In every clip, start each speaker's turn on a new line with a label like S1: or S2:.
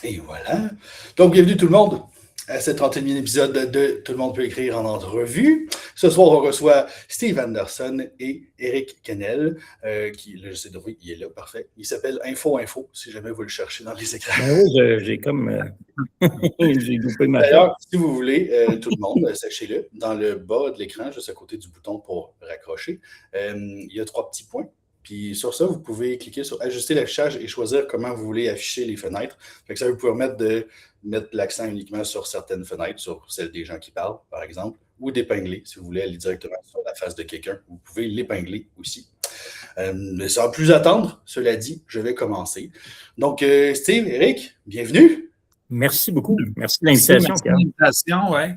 S1: Et voilà. Donc, bienvenue tout le monde à ce 31e épisode de Tout le monde peut écrire en entrevue. Ce soir, on reçoit Steve Anderson et Eric Kennel, qui, là, je sais de vous, il est là, parfait. Il s'appelle Info, si jamais vous le cherchez dans les écrans.
S2: Ben oui, j'ai comme... j'ai loupé ma
S1: D'ailleurs, si vous voulez, tout le monde, sachez-le, dans le bas de l'écran, juste à côté du bouton pour raccrocher, il y a 3 petits points. Puis sur ça, vous pouvez cliquer sur ajuster l'affichage et choisir comment vous voulez afficher les fenêtres. Fait que ça vous permettre de mettre l'accent uniquement sur certaines fenêtres, sur celles des gens qui parlent, par exemple, ou d'épingler, si vous voulez aller directement sur la face de quelqu'un. Vous pouvez l'épingler aussi. Mais sans plus attendre, cela dit, je vais commencer. Donc, Steve, Eric, bienvenue.
S2: Merci beaucoup. Merci de l'invitation.
S3: Merci de l'invitation, ouais.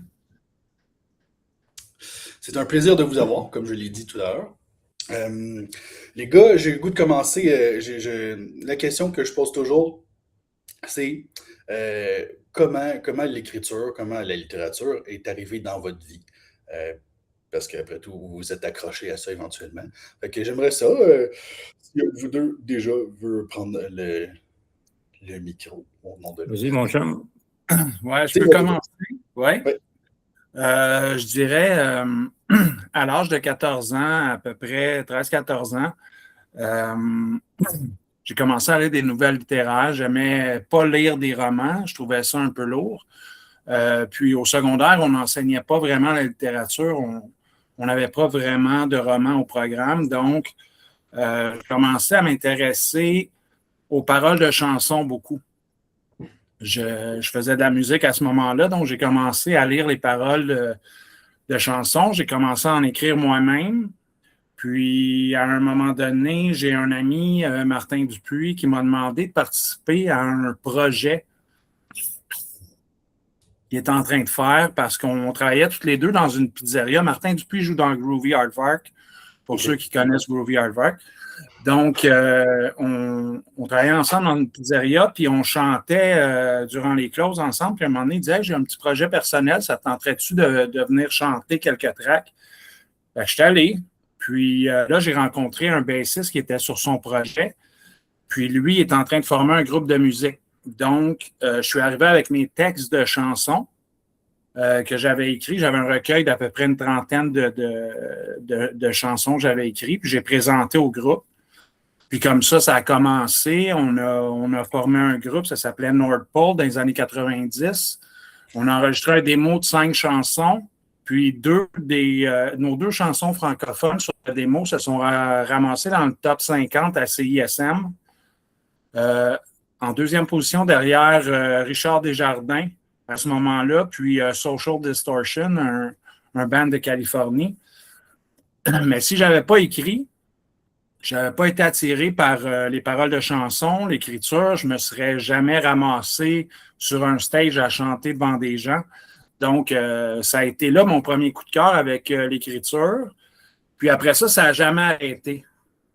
S1: C'est un plaisir de vous avoir, comme je l'ai dit tout à l'heure. Les gars, j'ai le goût de commencer. La question que je pose toujours, c'est comment l'écriture, comment la littérature est arrivée dans votre vie? Parce qu'après tout, vous êtes accrochés à ça éventuellement. Fait que j'aimerais ça, si vous deux déjà veulent prendre le micro au nom de l'autre.
S2: Vas-y, mon chum.
S3: Ouais, je peux commencer. Ouais.
S1: Ouais.
S3: Je dirais, à l'âge de 14 ans, à peu près 13-14 ans, j'ai commencé à lire des nouvelles littéraires. J'aimais pas lire des romans. Je trouvais ça un peu lourd. Puis au secondaire, on n'enseignait pas vraiment la littérature. On n'avait pas vraiment de romans au programme. Donc, je commençais à m'intéresser aux paroles de chansons beaucoup. Je faisais de la musique à ce moment-là, donc j'ai commencé à lire les paroles de chansons. J'ai commencé à en écrire moi-même. Puis, à un moment donné, j'ai un ami, Martin Dupuis, qui m'a demandé de participer à un projet qu'il était en train de faire parce qu'on travaillait tous les deux dans une pizzeria. Martin Dupuis joue dans Groovy Aardvark, pour ceux qui connaissent Groovy Aardvark. Donc, on travaillait ensemble dans une pizzeria, puis on chantait durant les closes ensemble. Puis à un moment donné, il disait « J'ai un petit projet personnel, ça te tenterait-tu de venir chanter quelques tracks? » Je suis allé. Puis là, j'ai rencontré un bassiste qui était sur son projet. Puis lui, il est en train de former un groupe de musique. Donc, je suis arrivé avec mes textes de chansons que j'avais écrits. J'avais un recueil d'à peu près une trentaine de chansons que j'avais écrites. Puis j'ai présenté au groupe. Puis comme ça a commencé. On a formé un groupe, ça s'appelait Nord Pole dans les années 90. On a enregistré un démo de 5 chansons. Puis nos 2 chansons francophones sur la démo se sont ramassées dans le top 50 à CISM. En deuxième position derrière Richard Desjardins à ce moment-là, puis Social Distortion, un band de Californie. Mais si je n'avais pas écrit, je n'avais pas été attiré par les paroles de chansons, l'écriture, je ne me serais jamais ramassé sur un stage à chanter devant des gens. Donc, ça a été là mon premier coup de cœur avec l'écriture. Puis après ça n'a jamais arrêté.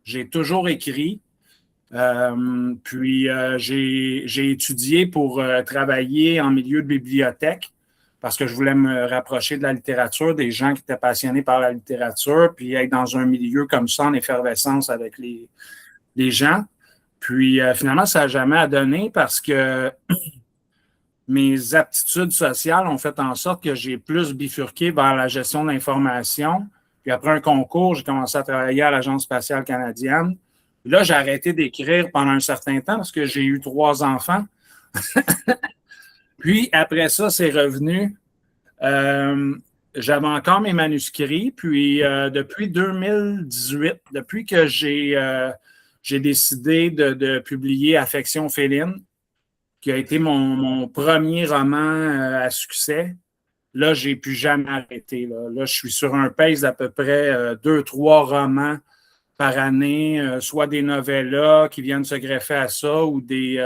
S3: J'ai toujours écrit. Puis j'ai étudié pour travailler en milieu de bibliothèque parce que je voulais me rapprocher de la littérature, des gens qui étaient passionnés par la littérature, puis être dans un milieu comme ça, en effervescence avec les gens. Puis finalement, ça n'a jamais donné parce que mes aptitudes sociales ont fait en sorte que j'ai plus bifurqué vers la gestion de l'information. Puis après un concours, j'ai commencé à travailler à l'Agence spatiale canadienne. Là, j'ai arrêté d'écrire pendant un certain temps parce que j'ai eu 3 enfants. Puis, après ça, c'est revenu. J'avais encore mes manuscrits. Puis, depuis 2018, depuis que j'ai décidé de publier Affection féline, qui a été mon premier roman à succès, là, je n'ai plus jamais arrêté. Là, je suis sur un pace d'à peu près 2-3 romans par année, soit des novellas qui viennent se greffer à ça ou des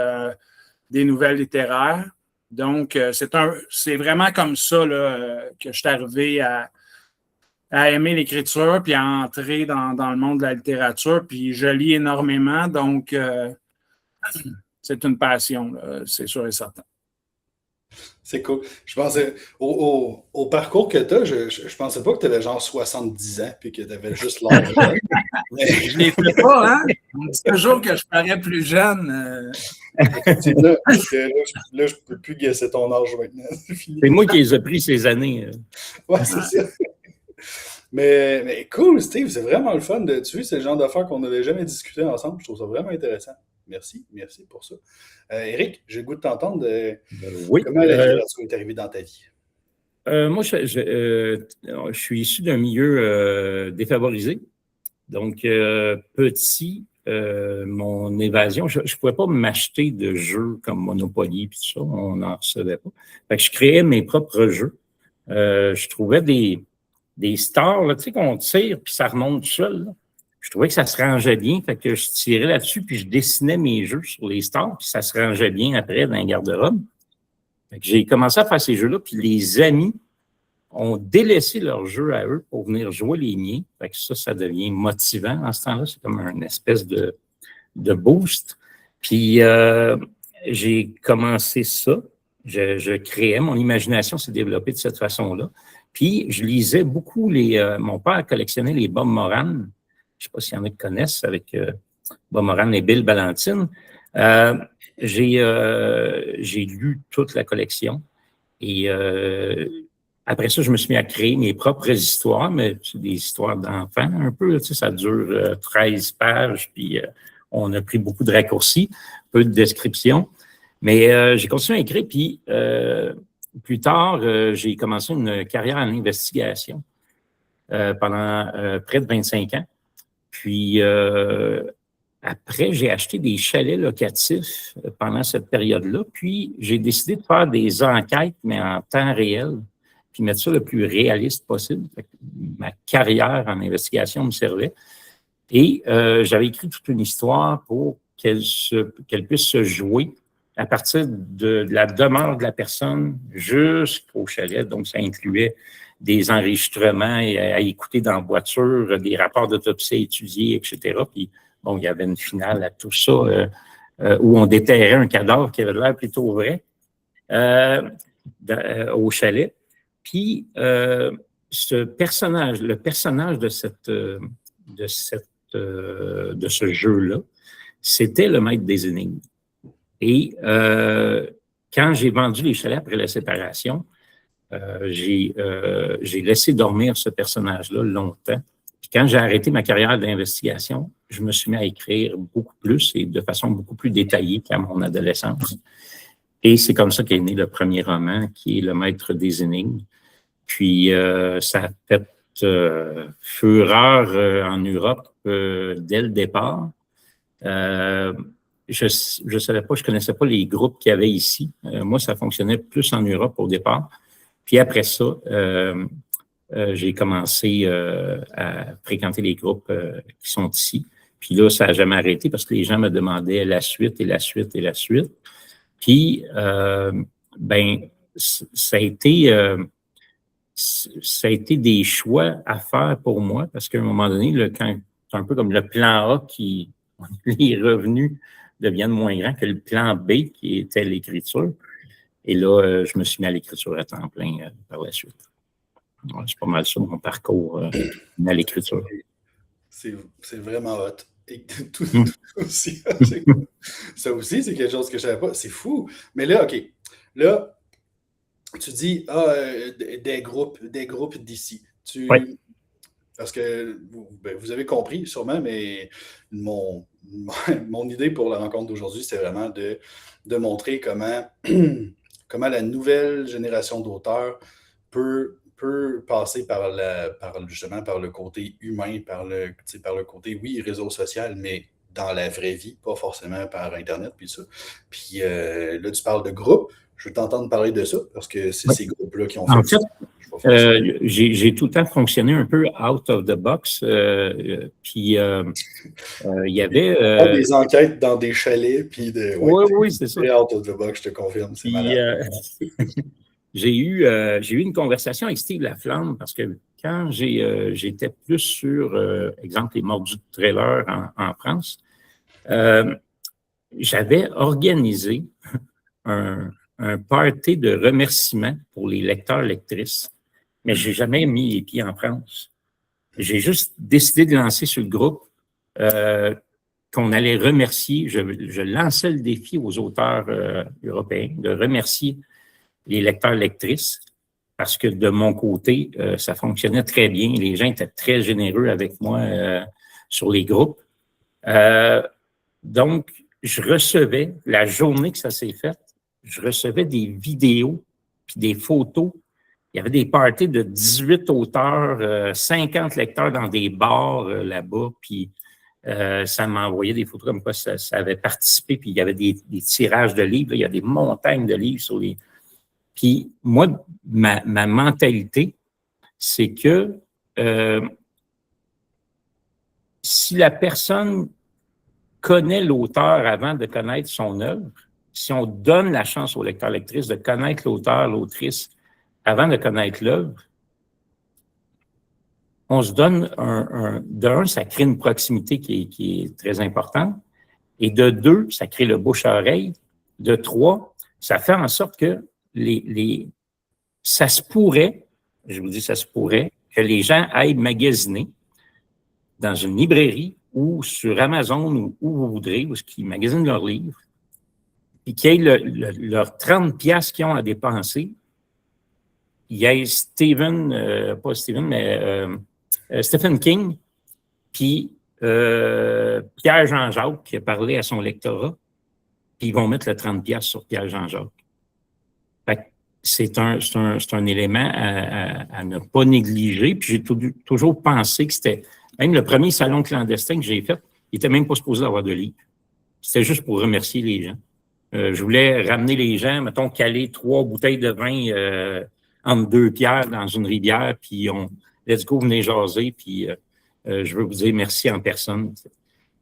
S3: nouvelles littéraires. Donc, c'est vraiment comme ça là, que je suis arrivé à aimer l'écriture puis à entrer dans le monde de la littérature. Puis je lis énormément, donc c'est une passion, là, c'est sûr et certain.
S1: C'est cool. Je pensais, au parcours que tu as, je pensais pas que tu avais genre 70 ans puis que tu avais juste l'âge.
S3: Je ne les fais pas, hein? On dit toujours que je parais plus jeune.
S1: Effectivement, parce que là, je ne peux plus guesser ton âge maintenant.
S2: C'est moi qui les ai pris ces années.
S1: Ouais, c'est ça. Mais cool, Steve, c'est vraiment le fun de tuer c'est le genre d'affaires qu'on n'avait jamais discuté ensemble. Je trouve ça vraiment intéressant. Merci pour ça. Éric, j'ai le goût de t'entendre.
S2: Oui.
S1: Comment la littérature est arrivée dans ta vie?
S2: Moi, je suis issu d'un milieu défavorisé. Donc, petit, mon évasion, je ne pouvais pas m'acheter de jeux comme Monopoly et tout ça, on n'en recevait pas. Fait que je créais mes propres jeux. Je trouvais des stars, là, tu sais, qu'on tire puis ça remonte tout seul. Là. Je trouvais que ça se rangeait bien, fait que je tirais là-dessus puis je dessinais mes jeux sur les stars puis ça se rangeait bien après dans un garde-robe. Fait que j'ai commencé à faire ces jeux-là puis les amis ont délaissé leurs jeux à eux pour venir jouer les miens. Fait que ça devient motivant en ce temps-là. C'est comme une espèce de boost. Puis j'ai commencé ça. Je créais, mon imagination s'est développée de cette façon-là. Puis je lisais beaucoup mon père collectionnait les Bob Moran. Je ne sais pas s'il y en a qui connaissent avec Bob Moran et Bill Ballantine. J'ai lu toute la collection et après ça, je me suis mis à créer mes propres histoires, mais c'est des histoires d'enfants un peu. Tu sais, ça dure 13 pages, puis on a pris beaucoup de raccourcis, peu de descriptions. Mais j'ai continué à écrire, puis plus tard, j'ai commencé une carrière en investigation pendant près de 25 ans. Puis après, j'ai acheté des chalets locatifs pendant cette période-là. Puis j'ai décidé de faire des enquêtes, mais en temps réel, puis mettre ça le plus réaliste possible. Ma carrière en investigation me servait. Et j'avais écrit toute une histoire pour qu'elle puisse se jouer à partir de la demeure de la personne jusqu'au chalet. Donc, ça incluait des enregistrements à écouter dans la voiture, des rapports d'autopsie à étudier, etc. Puis, bon, il y avait une finale à tout ça où on déterrait un cadavre qui avait l'air plutôt vrai au chalet. Puis, le personnage de ce jeu-là, c'était le maître des énigmes. Et quand j'ai vendu les chalets après la séparation, j'ai laissé dormir ce personnage-là longtemps. Puis quand j'ai arrêté ma carrière d'investigation, je me suis mis à écrire beaucoup plus et de façon beaucoup plus détaillée qu'à mon adolescence. Et c'est comme ça qu'est né le premier roman, qui est Le Maître des énigmes. Puis ça a fait fureur en Europe dès le départ. Je savais pas, je connaissais pas les groupes qu'il y avait ici. Moi, ça fonctionnait plus en Europe au départ. Puis après ça, j'ai commencé à fréquenter les groupes qui sont ici. Puis là, ça n'a jamais arrêté parce que les gens me demandaient la suite et la suite et la suite. Puis, ça a été des choix à faire pour moi parce qu'à un moment donné, quand c'est un peu comme le plan A qui, les revenus deviennent moins grands que le plan B qui était l'écriture. Et là, je me suis mis à l'écriture à temps plein par la suite. Ouais, c'est pas mal ça, mon parcours à l'écriture.
S1: C'est vraiment hot. Et tout aussi. Ça aussi, c'est quelque chose que je ne savais pas. C'est fou. Mais là, OK. Là, tu dis des groupes d'ici.
S2: Oui.
S1: Parce que vous avez compris sûrement, mais mon idée pour la rencontre d'aujourd'hui, c'est vraiment de montrer comment la nouvelle génération d'auteurs peut passer justement par le côté humain, par le côté, oui, réseau social, mais dans la vraie vie, pas forcément par Internet, puis ça. Puis là, tu parles de groupe. Je veux t'entendre parler de ça, parce que c'est ces groupes-là qui ont fait
S2: en fait,
S1: ça.
S2: J'ai tout le temps fonctionné un peu out of the box. Puis, il y avait...
S1: des enquêtes dans des chalets, puis de...
S2: Oui, c'est ça.
S1: Out of the box, je te confirme, c'est malade.
S2: J'ai eu une conversation avec Steve Laflamme parce que quand j'étais plus sur, exemple, les Mordus de trailer en France, j'avais organisé un party de remerciements pour les lecteurs-lectrices, mais je n'ai jamais mis les pieds en France. J'ai juste décidé de lancer sur le groupe qu'on allait remercier, je lançais le défi aux auteurs européens de remercier les lecteurs-lectrices parce que de mon côté, ça fonctionnait très bien. Les gens étaient très généreux avec moi sur les groupes. Donc, je recevais, la journée que ça s'est fait, je recevais des vidéos puis des photos. Il y avait des parties de 18 auteurs, 50 lecteurs dans des bars là-bas, puis ça m'envoyait des photos comme quoi ça avait participé, puis il y avait des tirages de livres, là, il y a des montagnes de livres sur les... Puis moi, ma mentalité, c'est que si la personne connaît l'auteur avant de connaître son œuvre, si on donne la chance au lecteur-lectrice de connaître l'auteur, l'autrice, avant de connaître l'œuvre, on se donne d'un, ça crée une proximité qui est très importante. Et de deux, ça crée le bouche-à-oreille. De trois, ça fait en sorte que ça se pourrait, je vous dis ça se pourrait, que les gens aillent magasiner dans une librairie ou sur Amazon ou où vous voudrez, où ils magasinent leurs livres, et qu'ils aient leurs 30 piastres qu'ils ont à dépenser. Il y a Stephen King, puis Pierre Jean-Jacques qui a parlé à son lectorat, puis ils vont mettre le 30 piastres sur Pierre Jean-Jacques. Fait que c'est un élément à ne pas négliger. Puis j'ai toujours pensé que c'était... Même le premier salon clandestin que j'ai fait, il n'était même pas supposé avoir de livres. C'était juste pour remercier les gens. Je voulais ramener les gens, mettons, caler 3 bouteilles de vin entre 2 pierres dans une rivière, puis let's go, venez jaser, puis je veux vous dire merci en personne.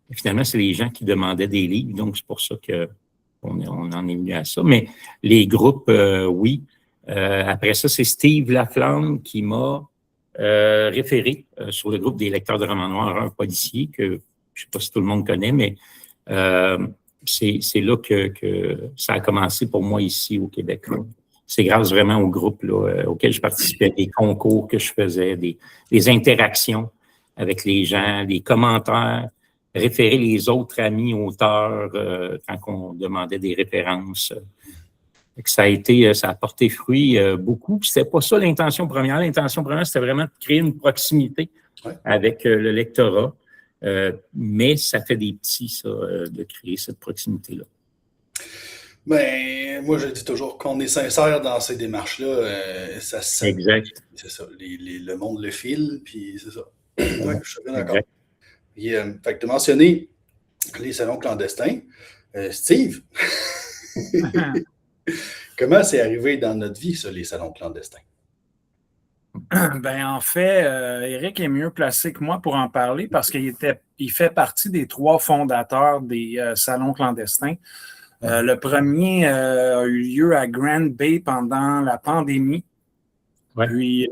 S2: Et finalement, c'est les gens qui demandaient des livres, donc c'est pour ça qu'on en est venu à ça. Mais les groupes, oui. Après ça, c'est Steve Laflamme qui m'a référé sur le groupe des lecteurs de romans noirs, un policier que je ne sais pas si tout le monde connaît, mais c'est là que ça a commencé pour moi ici au Québec. Là. C'est grâce vraiment au groupe là, auquel je participais, des concours que je faisais, des interactions avec les gens, des commentaires, référer les autres amis auteurs quand on demandait des références. Ça a porté fruit beaucoup. C'était pas ça l'intention première. L'intention première, c'était vraiment de créer une proximité avec le lectorat. Mais ça fait des petits, ça, de créer cette proximité-là.
S1: Ben, moi, je dis toujours qu'on est sincère dans ces démarches-là. Ça
S2: exact.
S1: C'est ça. Le monde le file, puis c'est ça. Ouais, je suis bien d'accord. Fait que tu as mentionné les salons clandestins. Steve, comment c'est arrivé dans notre vie, ça, les salons clandestins?
S3: Ben, en fait, Éric est mieux placé que moi pour en parler parce qu'il fait partie des 3 fondateurs des salons clandestins. Le premier a eu lieu à Grand Bay pendant la pandémie. Ouais. Puis,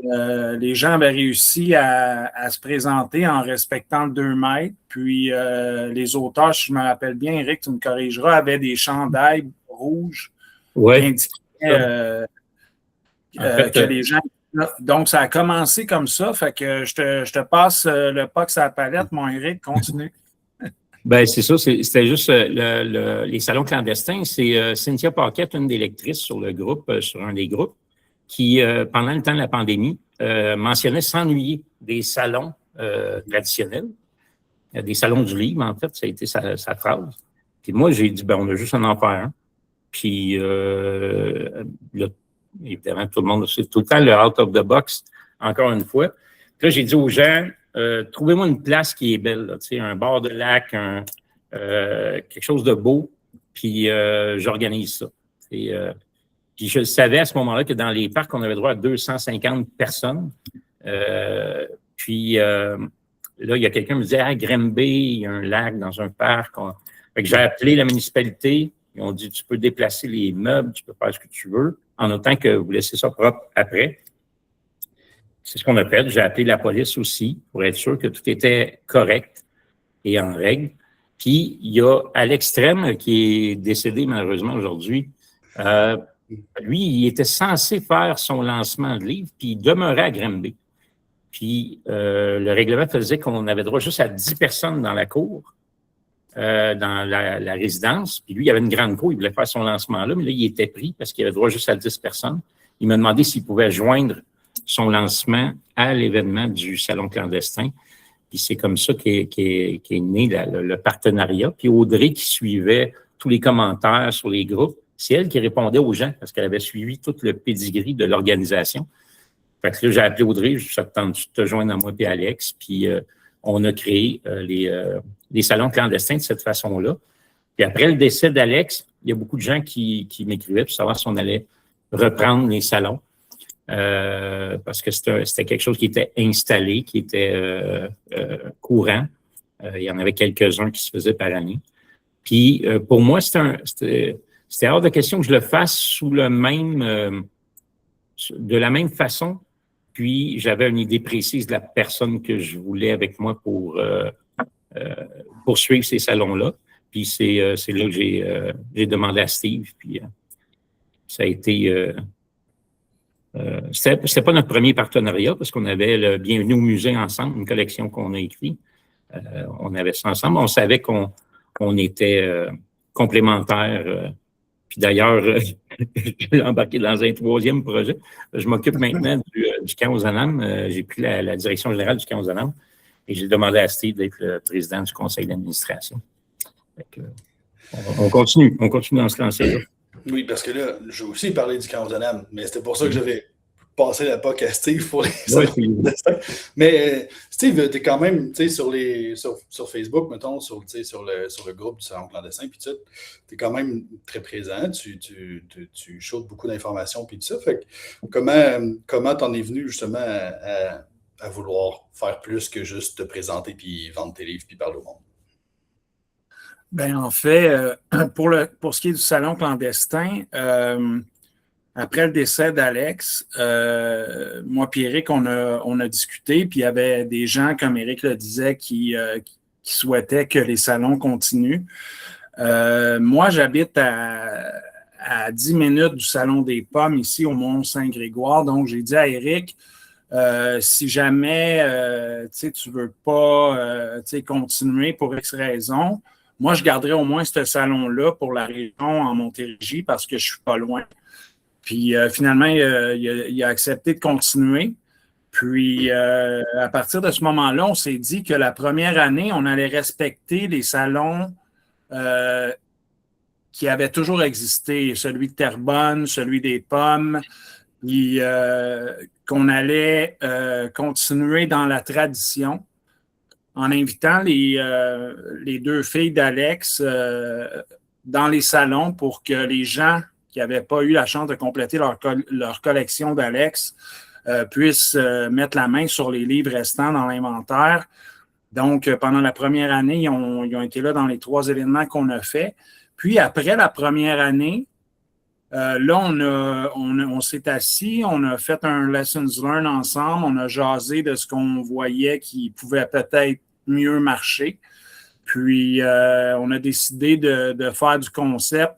S3: les gens avaient réussi à se présenter en respectant le 2 mètres. Puis, les auteurs, si je me rappelle bien, Éric, tu me corrigeras, avaient des chandails rouges qui indiquaient que les gens... Donc, ça a commencé comme ça. Fait que je te passe le POX à la palette, mon Éric, continue.
S2: Ben c'est ça, c'était juste les salons clandestins. C'est Cynthia Paquette, une des lectrices sur le groupe, sur un des groupes, qui, pendant le temps de la pandémie, mentionnait s'ennuyer des salons traditionnels, des salons du livre, en fait, ça a été sa phrase. Puis moi, j'ai dit, ben on a juste en faire un. Puis là, évidemment, tout le monde, c'est tout le temps le out of the box, encore une fois. Puis là, j'ai dit aux gens, trouvez-moi une place qui est belle, là, un bord de lac, quelque chose de beau, puis j'organise ça. Puis je savais à ce moment-là que dans les parcs, on avait droit à 250 personnes. Puis là, il y a quelqu'un qui me disait, à Grimby, il y a un lac dans un parc. Fait que j'ai appelé la municipalité. Ils ont dit, tu peux déplacer les meubles, tu peux faire ce que tu veux, en autant que vous laissez ça propre après. C'est ce qu'on a fait. J'ai appelé la police aussi pour être sûr que tout était correct et en règle. Puis, il y a Alex Trem qui est décédé malheureusement aujourd'hui. Lui, il était censé faire son lancement de livre, puis il demeurait à Grimby. Puis, le règlement faisait qu'on avait droit juste à 10 personnes dans la cour. dans la résidence. Puis lui, il avait une grande cour, il voulait faire son lancement là, mais là, il était pris parce qu'il avait droit juste à 10 personnes. Il m'a demandé s'il pouvait joindre son lancement à l'événement du Salon clandestin. Puis c'est comme ça qu'est né le partenariat. Puis Audrey, qui suivait tous les commentaires sur les groupes, c'est elle qui répondait aux gens parce qu'elle avait suivi tout le pedigree de l'organisation. Fait que là, j'ai appelé Audrey, je suis de te joindre à moi et Alex, puis on a créé les salons clandestins de cette façon-là. Puis après le décès d'Alex, il y a beaucoup de gens qui m'écrivaient pour savoir si on allait reprendre les salons. Parce que c'était quelque chose qui était installé, qui était courant. Il y en avait quelques-uns qui se faisaient par année. Puis pour moi, c'était hors de question que je le fasse de la même façon. Puis j'avais une idée précise de la personne que je voulais avec moi pour poursuivre ces salons-là. Puis c'est là que j'ai demandé à Steve. Puis ça a été... c'était pas notre premier partenariat parce qu'on avait le Bienvenue au musée ensemble, une collection qu'on a écrite. On avait ça ensemble. On savait qu'on était complémentaires. Puis d'ailleurs, j'ai embarqué dans un troisième projet. Je m'occupe maintenant du camp aux Anames. J'ai pris la direction générale du camp aux Anames et j'ai demandé à Steve d'être le président du conseil d'administration. On continue dans ce lancé-là.
S1: Oui, parce que là, j'ai aussi parlé du camp aux Anames, mais c'était pour ça que j'avais passé la POC à Steve pour les Mais Steve, tu es quand même sur Facebook, mettons, sur le groupe du Salon clandestin, puis tu es quand même très présent, tu shootes beaucoup d'informations, puis tout ça. Fait que comment t'en es venu justement à vouloir faire plus que juste te présenter, puis vendre tes livres, puis parler au monde?
S3: Ben en fait, pour ce qui est du salon clandestin, après le décès d'Alex, moi et Éric, on a discuté, puis il y avait des gens, comme Éric le disait, qui souhaitaient que les salons continuent. Moi, j'habite à 10 minutes du Salon des Pommes, ici au Mont-Saint-Grégoire. Donc, j'ai dit à Éric, si jamais tu ne veux pas continuer pour X raisons, moi, je garderais au moins ce salon-là pour la région en Montérégie parce que je ne suis pas loin. Puis finalement, il a accepté de continuer. Puis à partir de ce moment-là, on s'est dit que la première année, on allait respecter les salons qui avaient toujours existé. Celui de Terrebonne, celui des Pommes. Puis qu'on allait continuer dans la tradition en invitant les deux filles d'Alex dans les salons pour que les gens qui n'avaient pas eu la chance de compléter leur collection d'Alex puissent mettre la main sur les livres restants dans l'inventaire. Donc, pendant la première année, ils ont été là dans les 3 événements qu'on a fait. Puis, après la première année, là, on s'est assis, on a fait un Lessons Learned ensemble, on a jasé de ce qu'on voyait qui pouvait peut-être mieux marcher. Puis, on a décidé de faire du concept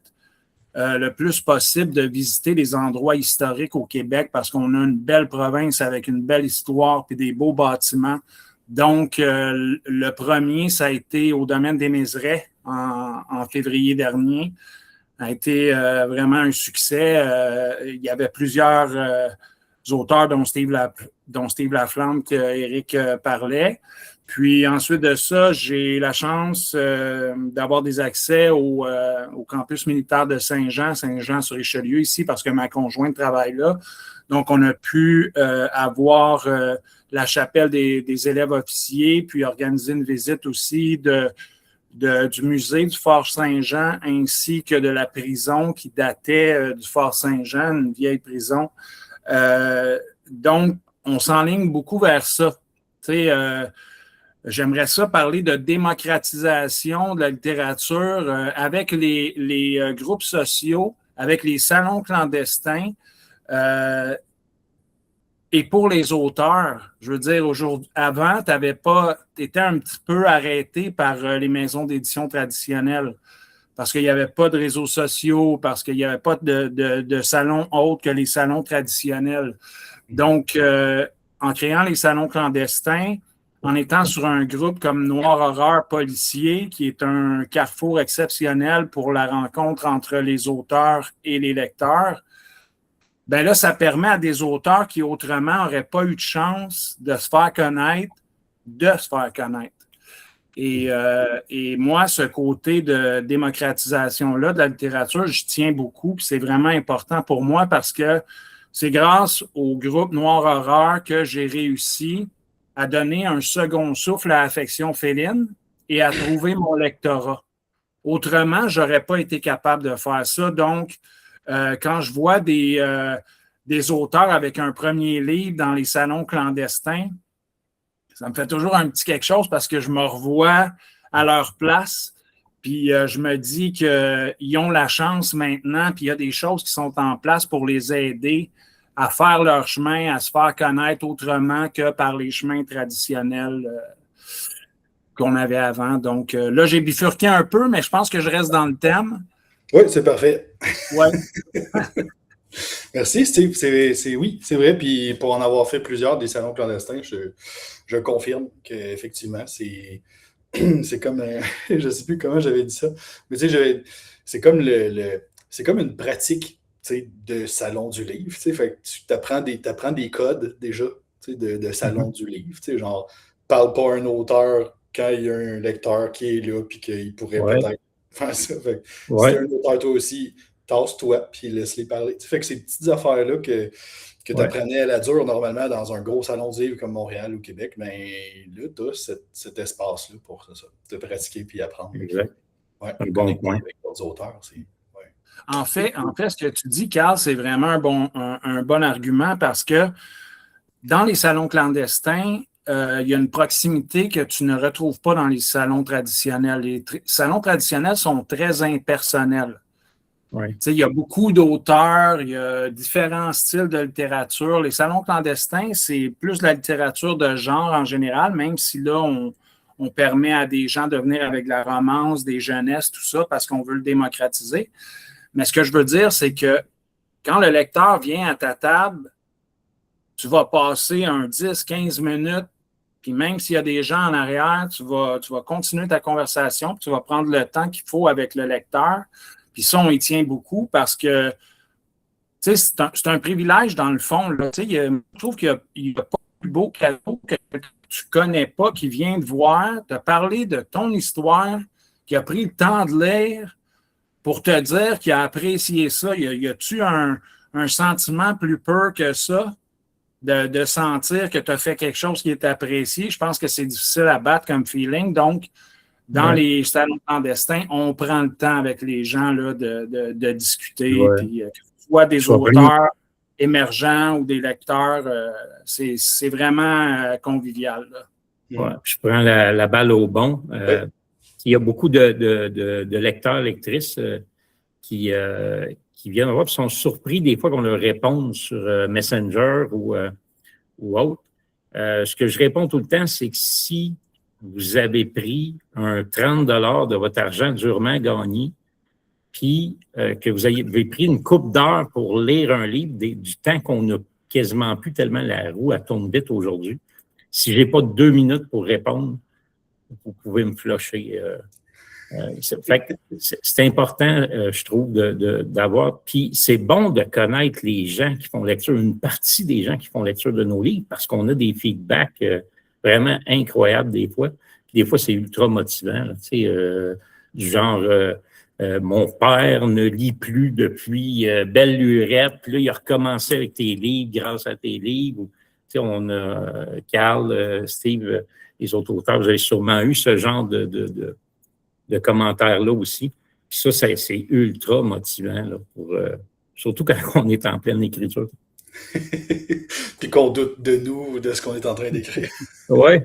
S3: le plus possible, de visiter les endroits historiques au Québec parce qu'on a une belle province avec une belle histoire et des beaux bâtiments. Donc, le premier, ça a été au domaine des Mézerais en février dernier. A été vraiment un succès. Il y avait plusieurs auteurs, dont Steve Laflamme, qu'Éric parlait. Puis ensuite de ça, j'ai la chance d'avoir des accès au campus militaire de Saint-Jean-sur-Richelieu ici, parce que ma conjointe travaille là. Donc, on a pu avoir la chapelle des élèves officiers, puis organiser une visite aussi du musée du Fort Saint-Jean ainsi que de la prison qui datait du Fort Saint-Jean, une vieille prison. Donc, on s'enligne beaucoup vers ça. J'aimerais ça parler de démocratisation de la littérature avec les groupes sociaux, avec les salons clandestins. Et pour les auteurs, je veux dire, avant, tu étais un petit peu arrêté par les maisons d'édition traditionnelles parce qu'il n'y avait pas de réseaux sociaux, parce qu'il n'y avait pas de salons autres que les salons traditionnels. Donc, en créant les salons clandestins, en étant sur un groupe comme Noir Horreur Policier, qui est un carrefour exceptionnel pour la rencontre entre les auteurs et les lecteurs, ben là, ça permet à des auteurs qui autrement n'auraient pas eu de chance de se faire connaître. Et moi, ce côté de démocratisation-là de la littérature, je tiens beaucoup, puis c'est vraiment important pour moi parce que c'est grâce au groupe Noir Horreur que j'ai réussi à donner un second souffle à Affection féline et à trouver mon lectorat. Autrement, je n'aurais pas été capable de faire ça. Donc, quand je vois des auteurs avec un premier livre dans les salons clandestins, ça me fait toujours un petit quelque chose parce que je me revois à leur place. Puis je me dis qu'ils ont la chance maintenant, puis il y a des choses qui sont en place pour les aider à faire leur chemin, à se faire connaître autrement que par les chemins traditionnels qu'on avait avant. Donc là, j'ai bifurqué un peu, mais je pense que je reste dans le thème.
S1: Oui, c'est parfait.
S3: Ouais.
S1: Merci, Steve. Oui, c'est vrai. Puis pour en avoir fait plusieurs des salons clandestins, je confirme qu'effectivement, c'est comme, je ne sais plus comment j'avais dit ça, mais tu sais, c'est comme c'est comme une pratique, tu sais, de salon du livre. Tu sais, fait que tu apprends des codes déjà, tu sais, de salon du livre. Tu sais, genre, parle pas à un auteur quand il y a un lecteur qui est là, puis qu'il pourrait peut-être faire ça. Fait que si t'es un auteur toi aussi, tasse-toi, puis laisse-les parler. Tu sais, fait que ces petites affaires-là que tu apprenais à la dure normalement dans un gros salon de livre comme Montréal ou Québec, mais là, tu as cet espace-là pour ça, te pratiquer puis apprendre.
S2: Exact.
S1: Ouais,
S2: un bon point.
S1: Avec d'autres auteurs.
S3: En fait, ce que tu dis, Carl, c'est vraiment un bon argument parce que dans les salons clandestins, il y a une proximité que tu ne retrouves pas dans les salons traditionnels. Les salons traditionnels sont très impersonnels.
S2: Ouais.
S3: Il y a beaucoup d'auteurs, il y a différents styles de littérature. Les salons clandestins, c'est plus la littérature de genre en général, même si là, on permet à des gens de venir avec de la romance, des jeunesses, tout ça, parce qu'on veut le démocratiser. Mais ce que je veux dire, c'est que quand le lecteur vient à ta table, tu vas passer un 10-15 minutes, puis même s'il y a des gens en arrière, tu vas continuer ta conversation, puis tu vas prendre le temps qu'il faut avec le lecteur. Puis ça, on y tient beaucoup parce que c'est un privilège dans le fond. Là. Je trouve qu'il n'y a pas plus beau cadeau que tu ne connais pas qui vient te voir, te parler de ton histoire, qui a pris le temps de lire pour te dire qu'il a apprécié ça. Y a-tu un sentiment plus pur que ça de sentir que tu as fait quelque chose qui est apprécié? Je pense que c'est difficile à battre comme feeling. Donc, dans les salons clandestins, on prend le temps avec les gens là, de discuter. Puis, que ce soit des auteurs émergents ou des lecteurs, c'est vraiment convivial. Là.
S2: Ouais, je prends la balle au bon. Il y a beaucoup de lecteurs, lectrices qui viennent voir et sont surpris des fois qu'on leur réponde sur Messenger ou autre. Ce que je réponds tout le temps, c'est que si vous avez pris un 30 $ de votre argent durement gagné, puis que vous avez pris une couple d'heures pour lire un livre, du temps qu'on n'a quasiment plus tellement la roue, elle tourne vite aujourd'hui. Si je n'ai pas 2 minutes pour répondre, vous pouvez me flusher. C'est important, je trouve, d'avoir. Puis c'est bon de connaître les gens qui font lecture, une partie des gens qui font lecture de nos livres, parce qu'on a des feedbacks vraiment incroyables des fois. Puis des fois, c'est ultra motivant. Du genre, mon père ne lit plus depuis Belle Lurette, puis là, il a recommencé avec tes livres grâce à tes livres. On a Carl, Steve, les autres auteurs, vous avez sûrement eu ce genre de commentaires-là aussi. Puis ça, c'est ultra motivant, là, surtout quand on est en pleine écriture.
S1: Puis qu'on doute de nous ou de ce qu'on est en train d'écrire.
S2: Oui.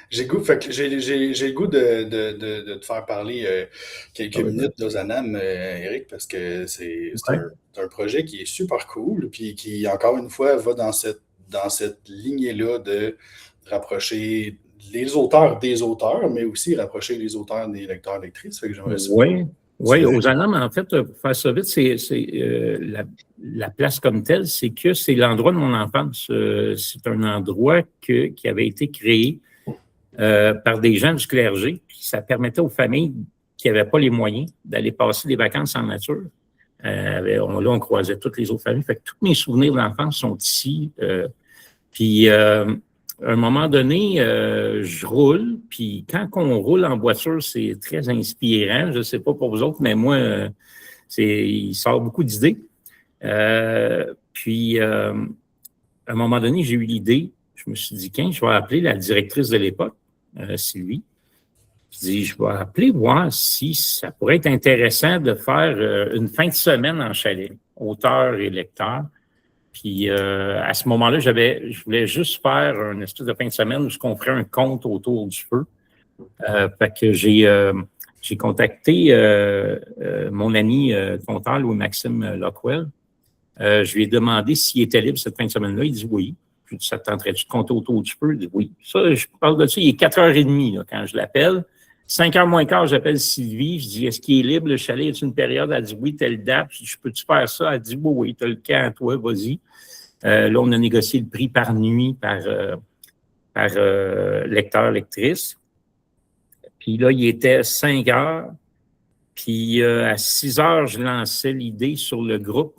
S1: J'ai le goût de te faire parler quelques minutes d'Ozanam, Éric, parce que c'est un projet qui est super cool, puis qui, encore une fois, va dans cette lignée-là de rapprocher les auteurs des auteurs, mais aussi rapprocher les auteurs des lecteurs, lectrices. Fait que j'aimerais ça
S2: Oui, aux Alames, en fait, pour faire ça vite, c'est la place comme telle, c'est que c'est l'endroit de mon enfance. C'est un endroit qui avait été créé par des gens du clergé, puis ça permettait aux familles qui n'avaient pas les moyens d'aller passer des vacances en nature. Là, on croisait toutes les autres familles. Fait que tous mes souvenirs d'enfance sont ici. Puis, à un moment donné, je roule. Puis, quand on roule en voiture, c'est très inspirant. Je ne sais pas pour vous autres, mais moi, il sort beaucoup d'idées. Puis, à un moment donné, j'ai eu l'idée. Je me suis dit, je vais appeler la directrice de l'époque, Sylvie. Je dis, je vais appeler voir si ça pourrait être intéressant de faire une fin de semaine en chalet, auteur et lecteur. Puis à ce moment-là, je voulais juste faire une espèce de fin de semaine où on ferait un conte autour du feu. Fait que j'ai contacté mon ami comptable Louis-Maxime Lockwell. Je lui ai demandé s'il était libre cette fin de semaine-là. Il dit oui. Puis ça te tenterait-tu de compter autour du feu? Il dit oui. Ça, je parle de ça. Il est 4h30 là, quand je l'appelle. 5h moins quart, j'appelle Sylvie. Je dis, est-ce qu'il est libre, le chalet? Y a-t-il une période? Elle dit oui, telle date. Je dis, je peux-tu faire ça? Elle dit oui, tu as le camp, toi, vas-y. Là, on a négocié le prix par nuit, par lecteur, lectrice. Puis là, il était 5h. Puis à 6h, je lançais l'idée sur le groupe.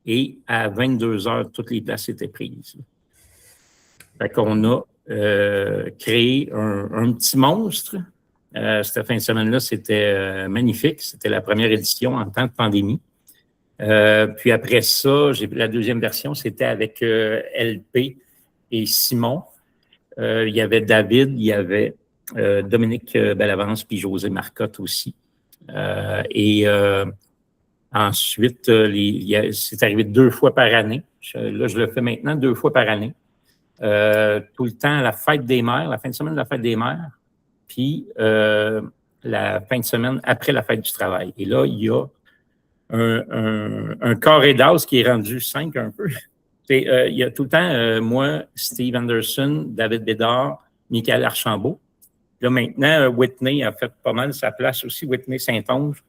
S2: Et à 22h, toutes les places étaient prises. Fait qu'on a créé un petit monstre. Cette fin de semaine-là, c'était magnifique. C'était la première édition en temps de pandémie. Puis après ça, la deuxième version, c'était avec LP et Simon. Il y avait David, il y avait Dominique Bellavance, puis José Marcotte aussi. Ensuite, c'est arrivé 2 fois par année. Là, je le fais maintenant 2 fois par année. Tout le temps, la fête des mères, la fin de semaine de la fête des mères, puis la fin de semaine après la fête du travail. Et là, il y a un carré d'as qui est rendu 5 un peu. Il y a tout le temps, moi, Steve Anderson, David Bédard, Michael Archambault. Là, maintenant, Whitney a fait pas mal sa place aussi, Whitney Saint-Onge.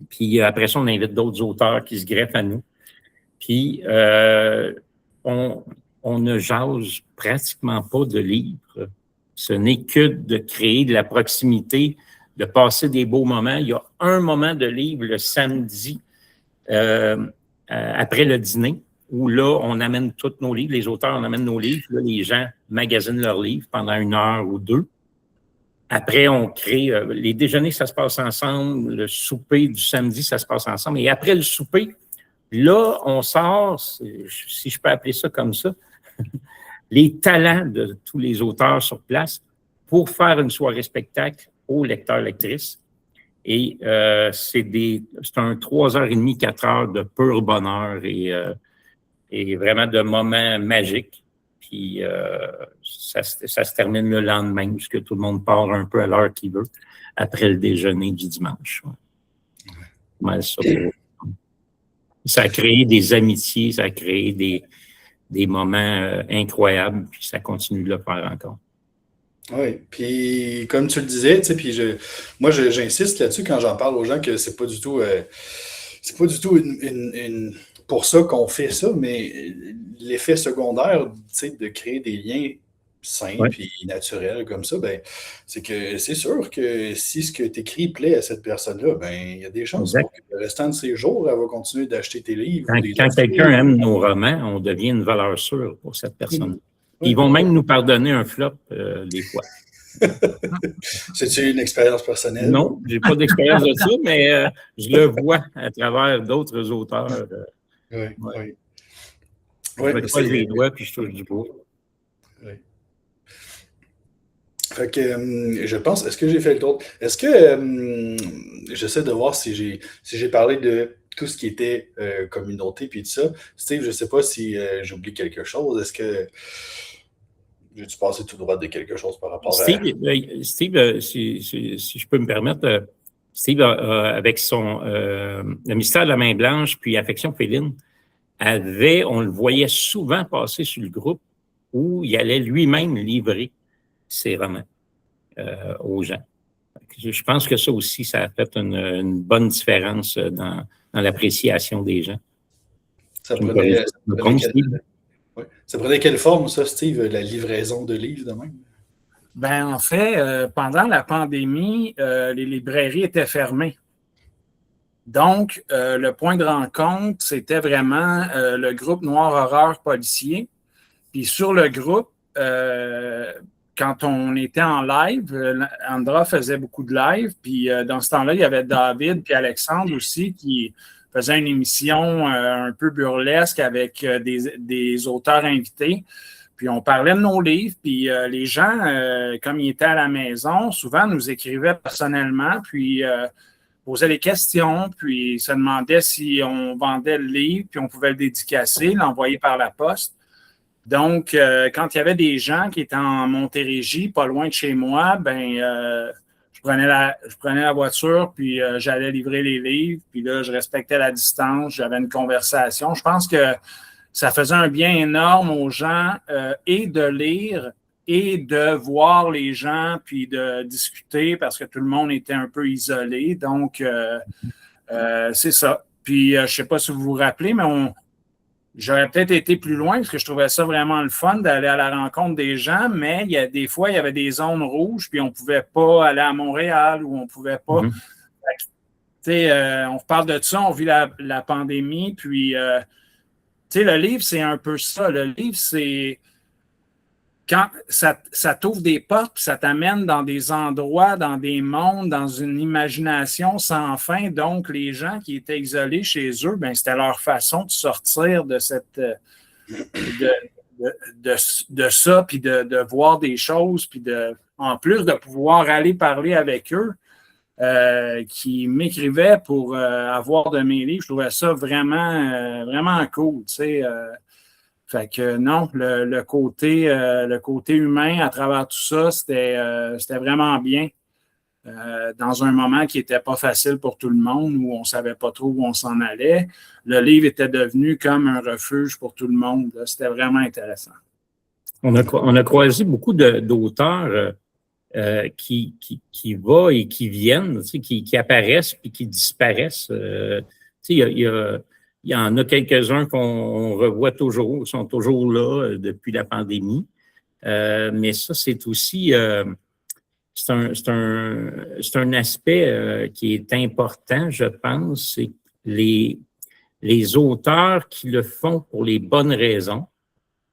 S2: Puis après ça, on invite d'autres auteurs qui se greffent à nous. Puis on ne jase pratiquement pas de livres. Ce n'est que de créer de la proximité, de passer des beaux moments. Il y a un moment de livre le samedi après le dîner où là, on amène tous nos livres. Les auteurs, on amène nos livres. Là, les gens magasinent leurs livres pendant 1 heure ou 2. Après, on crée les déjeuners, ça se passe ensemble. Le souper du samedi, ça se passe ensemble. Et après le souper, là, on sort, si je peux appeler ça comme ça, les talents de tous les auteurs sur place pour faire une soirée spectacle aux lecteurs-lectrices. Et c'est un 3h30, 4 heures de pur bonheur et vraiment de moments magiques. Puis ça se termine le lendemain, puisque tout le monde part un peu à l'heure qu'il veut, après le déjeuner du dimanche. Ouais. Ça a créé des amitiés, ça a créé des moments incroyables, puis ça continue de le faire encore.
S1: Oui, puis comme tu le disais, tu sais, puis moi j'insiste là-dessus quand j'en parle aux gens que c'est pas du tout une pour ça qu'on fait ça, mais l'effet secondaire, tu sais, de créer des liens sains puis naturels comme ça, ben c'est que c'est sûr que si ce que tu écris plaît à cette personne-là, ben il y a des chances pour que le restant de ses jours, elle va continuer d'acheter tes livres.
S2: Quand quelqu'un aime nos romans, on devient une valeur sûre pour cette personne. Ils vont même nous pardonner un flop des fois.
S1: C'est-tu une expérience personnelle?
S2: Non, j'ai pas d'expérience de ça, mais je le vois à travers d'autres auteurs.
S1: Oui.
S2: Je me croise les doigts puis je touche du bois.
S1: Oui. Fait que je pense, est-ce que j'ai fait le tour? Est-ce que j'essaie de voir si j'ai parlé de tout ce qui était communauté puis tout ça. Steve, je ne sais pas si j'oublie quelque chose. Est-ce que j'ai-tu passé tout droit de quelque chose par rapport à...
S2: Steve, si je peux me permettre, Steve, avec le mystère de la main blanche puis Affection féline, on le voyait souvent passer sur le groupe où il allait lui-même livrer ses romans aux gens. je pense que ça aussi, ça a fait une bonne différence dans l'appréciation des gens.
S1: Ça prenait quelle forme, ça, Steve, la livraison de livres de même?
S3: Ben, en fait, pendant la pandémie, les librairies étaient fermées. Donc, le point de rencontre, c'était vraiment le groupe Noir Horreur Policier. Puis sur le groupe, quand on était en live, Andra faisait beaucoup de live. Puis dans ce temps-là, il y avait David puis Alexandre aussi qui faisaient une émission un peu burlesque avec des auteurs invités. Puis on parlait de nos livres, puis les gens, comme ils étaient à la maison, souvent nous écrivaient personnellement, puis posaient des questions, puis se demandaient si on vendait le livre, puis on pouvait le dédicacer, l'envoyer par la poste. Donc, quand il y avait des gens qui étaient en Montérégie, pas loin de chez moi, je prenais la voiture, puis j'allais livrer les livres, puis là, je respectais la distance, j'avais une conversation. Je pense que ça faisait un bien énorme aux gens et de lire et de voir les gens, puis de discuter parce que tout le monde était un peu isolé. Donc, c'est ça. Puis, je ne sais pas si vous vous rappelez, mais j'aurais peut-être été plus loin parce que je trouvais ça vraiment le fun d'aller à la rencontre des gens, mais des fois, il y avait des zones rouges, puis on ne pouvait pas aller à Montréal ou on ne pouvait pas. On reparle de ça, on vit la pandémie, puis... le livre, c'est un peu ça. Le livre, c'est quand ça t'ouvre des portes, puis ça t'amène dans des endroits, dans des mondes, dans une imagination sans fin. Donc, les gens qui étaient isolés chez eux, c'était leur façon de sortir de cette de ça, puis de voir des choses, puis en plus de pouvoir aller parler avec eux. Qui m'écrivait pour avoir de mes livres. Je trouvais ça vraiment, vraiment cool. Fait que non, le côté humain à travers tout ça, c'était vraiment bien. Dans un moment qui n'était pas facile pour tout le monde, où on ne savait pas trop où on s'en allait, le livre était devenu comme un refuge pour tout le monde. C'était vraiment intéressant.
S2: On a croisé beaucoup d'auteurs qui va et qui viennent, qui apparaissent puis qui disparaissent. Il y en a quelques-uns qu'on revoit toujours, sont toujours là depuis la pandémie. Mais ça, c'est aussi c'est un aspect qui est important, je pense, c'est les auteurs qui le font pour les bonnes raisons,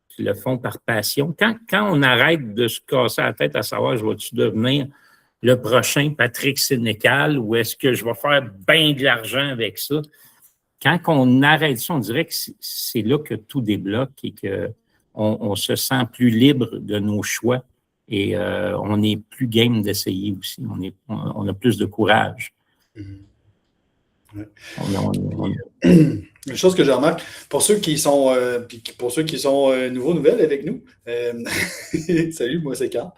S2: qui le font par passion. Quand on arrête de se casser la tête à savoir, je vais-tu devenir le prochain Patrick Sénécal ou est-ce que je vais faire bien de l'argent avec ça? Quand on arrête ça, on dirait que c'est là que tout débloque et qu'on se sent plus libre de nos choix et on est plus game d'essayer aussi. On a plus de courage.
S1: Ouais. Une chose que je remarque, pour ceux qui sont nouveaux nouvelles avec nous, salut, moi c'est Carl.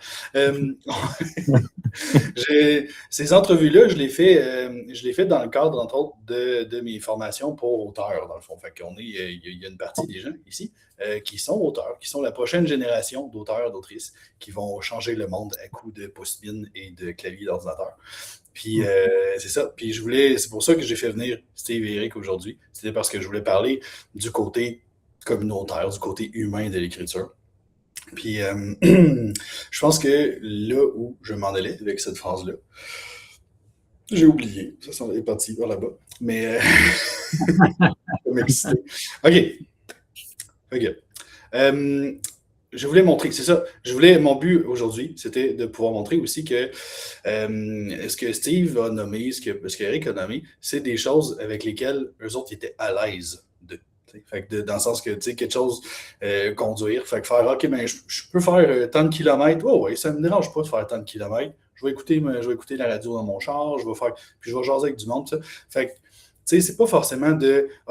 S1: Ces entrevues-là, je les fais dans le cadre, entre autres, de mes formations pour auteurs, dans le fond. Fait qu'on il y a une partie des gens ici qui sont auteurs, qui sont la prochaine génération d'auteurs, d'autrices, qui vont changer le monde à coups de pouce-bine et de clavier d'ordinateur. Puis c'est ça. Puis c'est pour ça que j'ai fait venir Steve et Eric aujourd'hui. C'était parce que je voulais parler du côté communautaire, du côté humain de l'écriture. Puis je pense que là où je m'en allais avec cette phrase-là, j'ai oublié. Ça s'en est parti par là-bas. Mais ça m'exciter. OK. Je voulais montrer, c'est ça. Mon but aujourd'hui, c'était de pouvoir montrer aussi que ce que Steve a nommé, ce que Eric a nommé, c'est des choses avec lesquelles eux autres étaient à l'aise de. Fait que dans le sens que, tu sais, quelque chose, conduire, fait que faire, OK, ben, je peux faire tant de kilomètres. Oh, ouais, ça ne me dérange pas de faire tant de kilomètres. Je vais écouter la radio dans mon char, puis je vais jaser avec du monde, ça. Fait que, tu sais, c'est pas forcément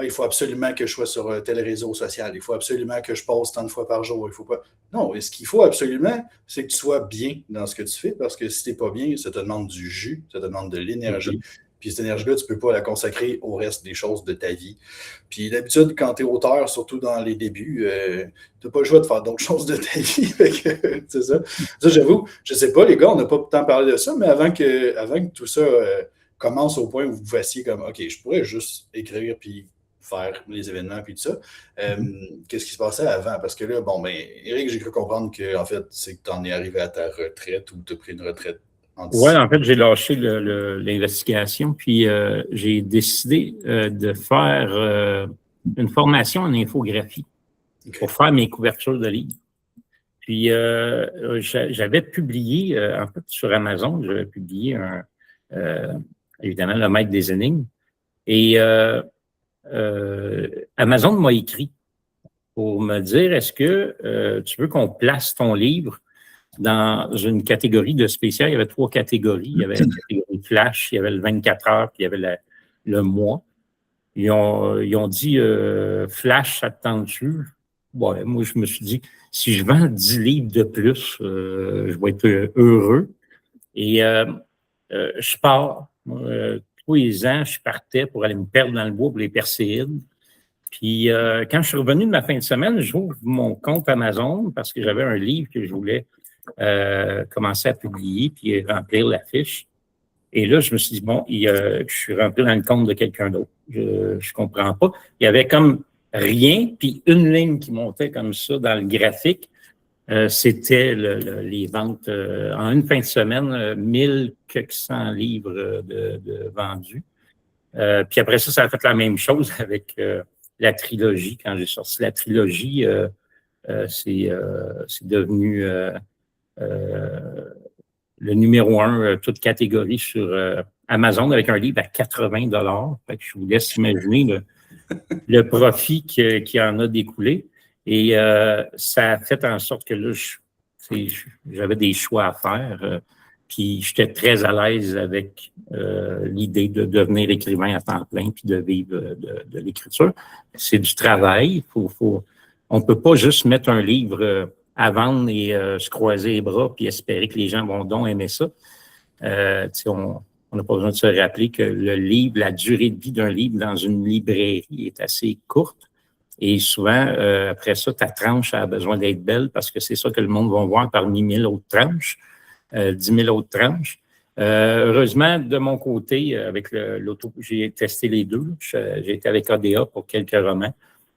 S1: il faut absolument que je sois sur tel réseau social, il faut absolument que je poste tant de fois par jour, il faut pas. Non, ce qu'il faut absolument, c'est que tu sois bien dans ce que tu fais, parce que si t'es pas bien, ça te demande du jus, ça te demande de l'énergie. Puis cette énergie-là, tu ne peux pas la consacrer au reste des choses de ta vie. Puis d'habitude, quand tu es auteur, surtout dans les débuts, tu n'as pas le choix de faire d'autres choses de ta vie. C'est ça. Ça, j'avoue, je ne sais pas, les gars, on n'a pas tant parlé de ça, mais avant que tout ça commence au point où vous fassiez comme, OK, je pourrais juste écrire puis faire les événements puis tout ça. Qu'est-ce qui se passait avant? Parce que là, bon, ben, Éric, j'ai cru comprendre que, en fait, c'est que tu en es arrivé à ta retraite ou tu as pris une retraite.
S2: Oui, en fait, j'ai lâché l'investigation, puis j'ai décidé de faire une formation en infographie pour faire mes couvertures de livres. Puis j'avais publié, en fait, sur Amazon, j'avais publié évidemment, le maître des énigmes. Et Amazon m'a écrit pour me dire, est-ce que tu veux qu'on place ton livre dans une catégorie de spécial? Il y avait 3 catégories. Il y avait la catégorie flash, il y avait le 24 heures, puis il y avait le mois. Ils ont dit flash, ça te tente-tu? Bon, moi, je me suis dit, si je vends 10 livres de plus, je vais être heureux. Et je pars. Tous les ans, je partais pour aller me perdre dans le bois pour les Perséides. Puis quand je suis revenu de ma fin de semaine, j'ouvre mon compte Amazon parce que j'avais un livre que je voulais commencer à publier puis remplir la fiche. Et là, je me suis dit, bon, je suis rentré dans le compte de quelqu'un d'autre. Je comprends pas. Il y avait comme rien, puis une ligne qui montait comme ça dans le graphique. C'était les ventes en une fin de semaine, 1400 livres de vendus. Puis après ça, ça a fait la même chose avec la trilogie. Quand j'ai sorti la trilogie, c'est devenu le numéro 1, toute catégorie sur Amazon avec un livre à 80 $. Fait que je vous laisse imaginer le profit qui en a découlé. Et ça a fait en sorte que là, j'avais des choix à faire. Puis j'étais très à l'aise avec l'idée de devenir écrivain à temps plein puis de vivre de l'écriture. C'est du travail. On ne peut pas juste mettre un livre à vendre et se croiser les bras puis espérer que les gens vont donc aimer ça. On n'a pas besoin de se rappeler que le livre, la durée de vie d'un livre dans une librairie est assez courte. Et souvent, après ça, ta tranche a besoin d'être belle parce que c'est ça que le monde va voir parmi 1000 autres tranches, 10 000 autres tranches. Heureusement, de mon côté, avec l'auto, j'ai testé les deux. J'ai été avec ADA pour quelques romans.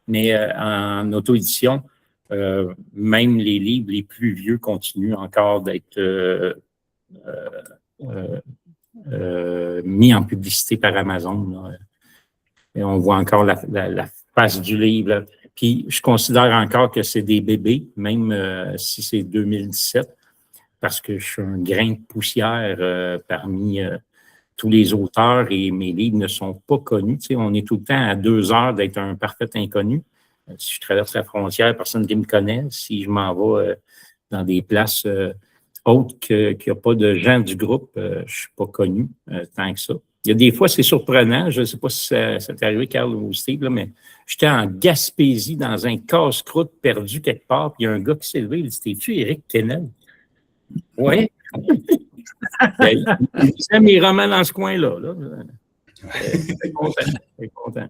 S2: Mais en auto-édition, même les livres les plus vieux continuent encore d'être mis en publicité par Amazon. Là. Et on voit encore la face du livre. Là. Puis, je considère encore que c'est des bébés, même si c'est 2017, parce que je suis un grain de poussière parmi tous les auteurs et mes livres ne sont pas connus. Tu sais, on est tout le temps à 2 heures d'être un parfait inconnu. Si je traverse la frontière, personne qui me connaît. Si je m'en vais dans des places autres qu'il n'y a pas de gens du groupe, je ne suis pas connu tant que ça. Il y a des fois, c'est surprenant. Je ne sais pas si ça t'est arrivé, Carl ou Steve, là, mais j'étais en Gaspésie dans un casse-croûte perdu quelque part, puis il y a un gars qui s'est levé, il dit « T'es-tu Éric Quesnel? » Oui. Il disait mes romans dans ce coin-là. Là. Je suis content.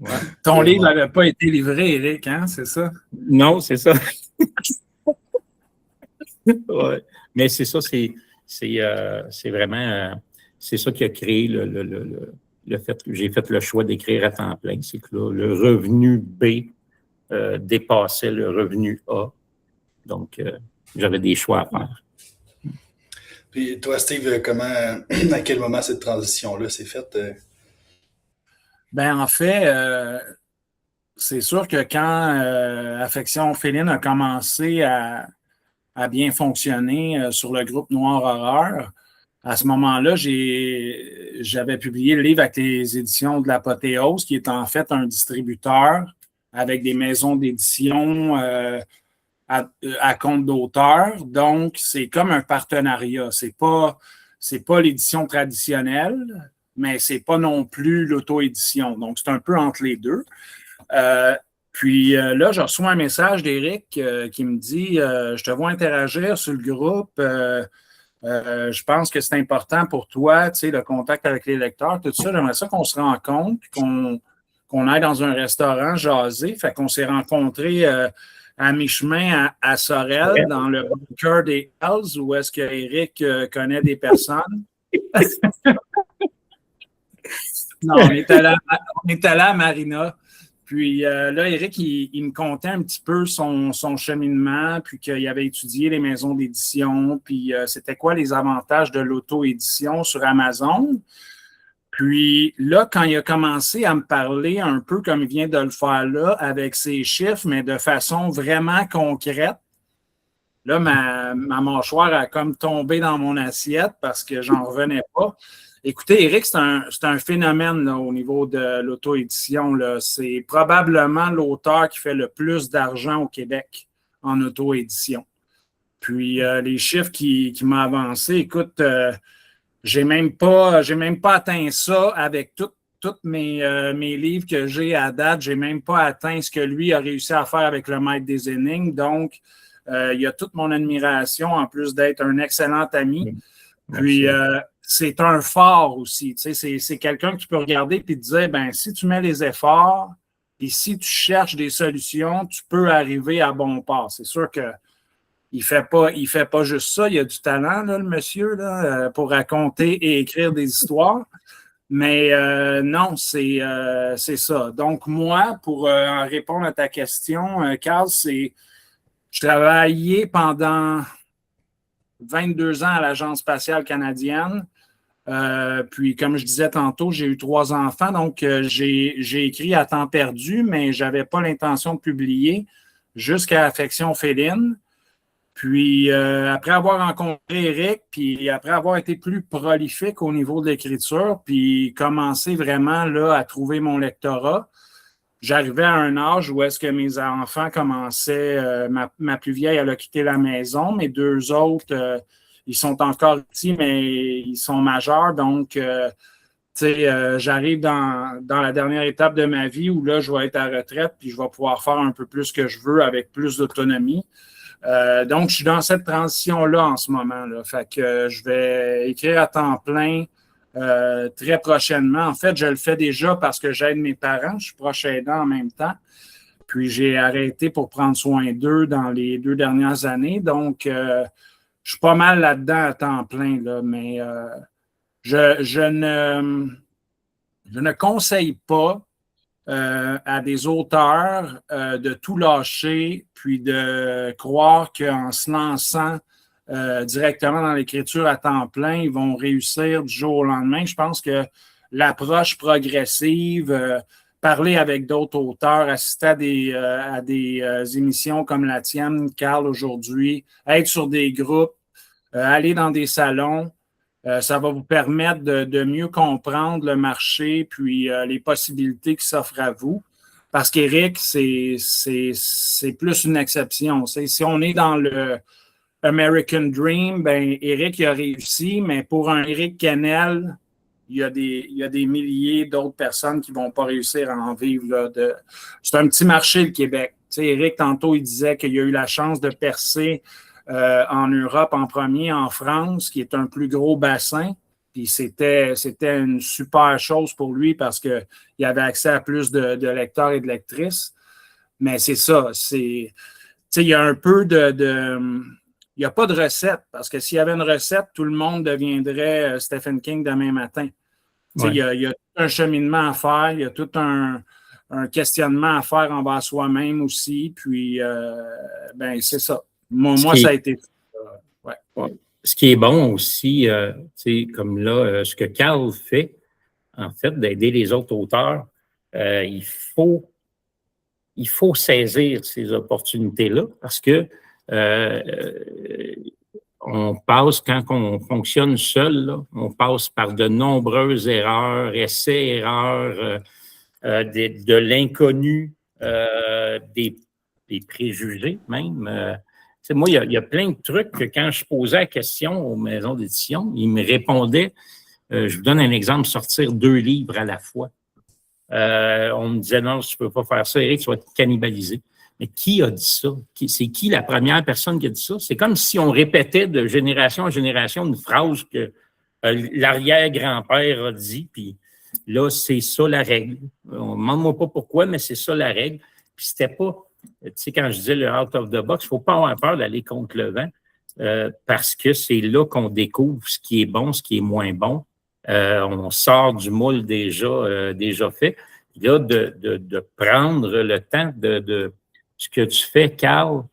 S2: Ouais.
S3: Ton livre n'avait pas été livré, Éric, hein, c'est ça?
S2: Non, c'est ça. Ouais. Mais c'est ça, c'est vraiment... c'est ça qui a créé le fait que j'ai fait le choix d'écrire à temps plein. C'est que là, le revenu B dépassait le revenu A. Donc, j'avais des choix à faire.
S1: Puis toi, Steve, à quel moment cette transition-là s'est faite?
S3: Ben, en fait, c'est sûr que quand Affection Féline a commencé à bien fonctionner sur le groupe Noir Horreur, à ce moment-là, j'avais publié le livre avec les éditions de l'Apothéose, qui est en fait un distributeur avec des maisons d'édition à compte d'auteur. Donc, c'est comme un partenariat. C'est pas l'édition traditionnelle, mais c'est pas non plus l'auto-édition. Donc, c'est un peu entre les deux. Puis là, je reçois un message d'Éric qui me dit « Je te vois interagir sur le groupe. Je pense que c'est important pour toi, tu sais, le contact avec les lecteurs, tout ça. J'aimerais ça qu'on se rencontre, qu'on aille dans un restaurant jaser. Fait qu'on s'est rencontrés à mi-chemin à Sorel, dans le bunker des Hells, où est-ce que Éric connaît des personnes. Non, on est allé à Marina. Puis là, Éric, il me contait un petit peu son cheminement, puis qu'il avait étudié les maisons d'édition, puis c'était quoi les avantages de l'auto-édition sur Amazon. Puis là, quand il a commencé à me parler un peu comme il vient de le faire là, avec ses chiffres, mais de façon vraiment concrète, là, ma mâchoire a comme tombé dans mon assiette parce que j'en revenais pas. Écoutez, Éric, c'est un phénomène là, au niveau de l'auto-édition. C'est probablement l'auteur qui fait le plus d'argent au Québec en auto-édition. Puis les chiffres qui m'ont avancé, écoute, j'ai même pas atteint ça avec tous mes livres que j'ai à date. J'ai même pas atteint ce que lui a réussi à faire avec le Maître des énigmes. Donc, il y a toute mon admiration, en plus d'être un excellent ami. Puis, c'est un phare aussi. Tu sais, c'est quelqu'un que tu peux regarder et te dire, ben si tu mets les efforts et si tu cherches des solutions, tu peux arriver à bon port. C'est sûr que il fait pas juste ça. Il a du talent, là, le monsieur, là, pour raconter et écrire des histoires. Mais non, c'est ça. Donc, moi, pour en répondre à ta question, Carl, je travaillais pendant 22 ans à l'Agence spatiale canadienne. Puis, comme je disais tantôt, j'ai eu 3 enfants, donc j'ai écrit à temps perdu, mais je n'avais pas l'intention de publier jusqu'à Affection féline. Puis, après avoir rencontré Éric, puis après avoir été plus prolifique au niveau de l'écriture, puis commencer vraiment là, à trouver mon lectorat, j'arrivais à un âge où est-ce que mes enfants commençaient, ma plus vieille, elle a quitté la maison, mes 2 autres, ils sont encore petits, mais ils sont majeurs. Donc, tu sais, j'arrive dans la dernière étape de ma vie où là, je vais être à retraite puis je vais pouvoir faire un peu plus ce que je veux avec plus d'autonomie. Donc, je suis dans cette transition-là en ce moment. Là. Fait que je vais écrire à temps plein très prochainement. En fait, je le fais déjà parce que j'aide mes parents. Je suis proche aidant en même temps. Puis, j'ai arrêté pour prendre soin d'eux dans les 2 dernières années. Donc, je suis pas mal là-dedans à temps plein, là, mais je ne conseille pas à des auteurs de tout lâcher puis de croire qu'en se lançant directement dans l'écriture à temps plein, ils vont réussir du jour au lendemain. Je pense que l'approche progressive, parler avec d'autres auteurs, assister à des émissions comme la tienne, Carl, aujourd'hui, être sur des groupes, aller dans des salons, ça va vous permettre de mieux comprendre le marché puis les possibilités qui s'offrent à vous. Parce qu'Éric, c'est plus une exception. Si on est dans le American Dream, ben Éric il a réussi, mais pour un Éric Kennel, il y a des milliers d'autres personnes qui ne vont pas réussir à en vivre. Là, c'est un petit marché, le Québec. Tu sais, Éric, tantôt, il disait qu'il a eu la chance de percer en Europe en premier, en France, qui est un plus gros bassin. Puis c'était une super chose pour lui parce qu'il avait accès à plus de lecteurs et de lectrices. Mais c'est ça. Il y a un peu il n'y a pas de recette, parce que s'il y avait une recette, tout le monde deviendrait Stephen King demain matin. Ouais. Il y a tout un cheminement à faire, il y a tout un questionnement à faire envers soi-même aussi. Puis, ben c'est ça. Moi ça a été...
S2: ouais. Ce qui est bon aussi, comme là, ce que Carl fait, en fait, d'aider les autres auteurs, il faut saisir ces opportunités-là parce que on passe, quand on fonctionne seul, là, on passe par de nombreuses erreurs, essais, erreurs, de l'inconnu, des préjugés même. Moi, il y a plein de trucs que quand je posais la question aux maisons d'édition, ils me répondaient, je vous donne un exemple, sortir 2 livres à la fois. On me disait, non, tu ne peux pas faire ça, Éric, tu vas te cannibaliser. Mais qui a dit ça? C'est qui la première personne qui a dit ça? C'est comme si on répétait de génération en génération une phrase que l'arrière-grand-père a dit, puis là, c'est ça la règle. On ne demande-moi pas pourquoi, mais c'est ça la règle. Puis c'était pas, tu sais, quand je disais le out of the box, il ne faut pas avoir peur d'aller contre le vent parce que c'est là qu'on découvre ce qui est bon, ce qui est moins bon. On sort du moule déjà fait. Là, de prendre le temps de ce que tu fais, Carl,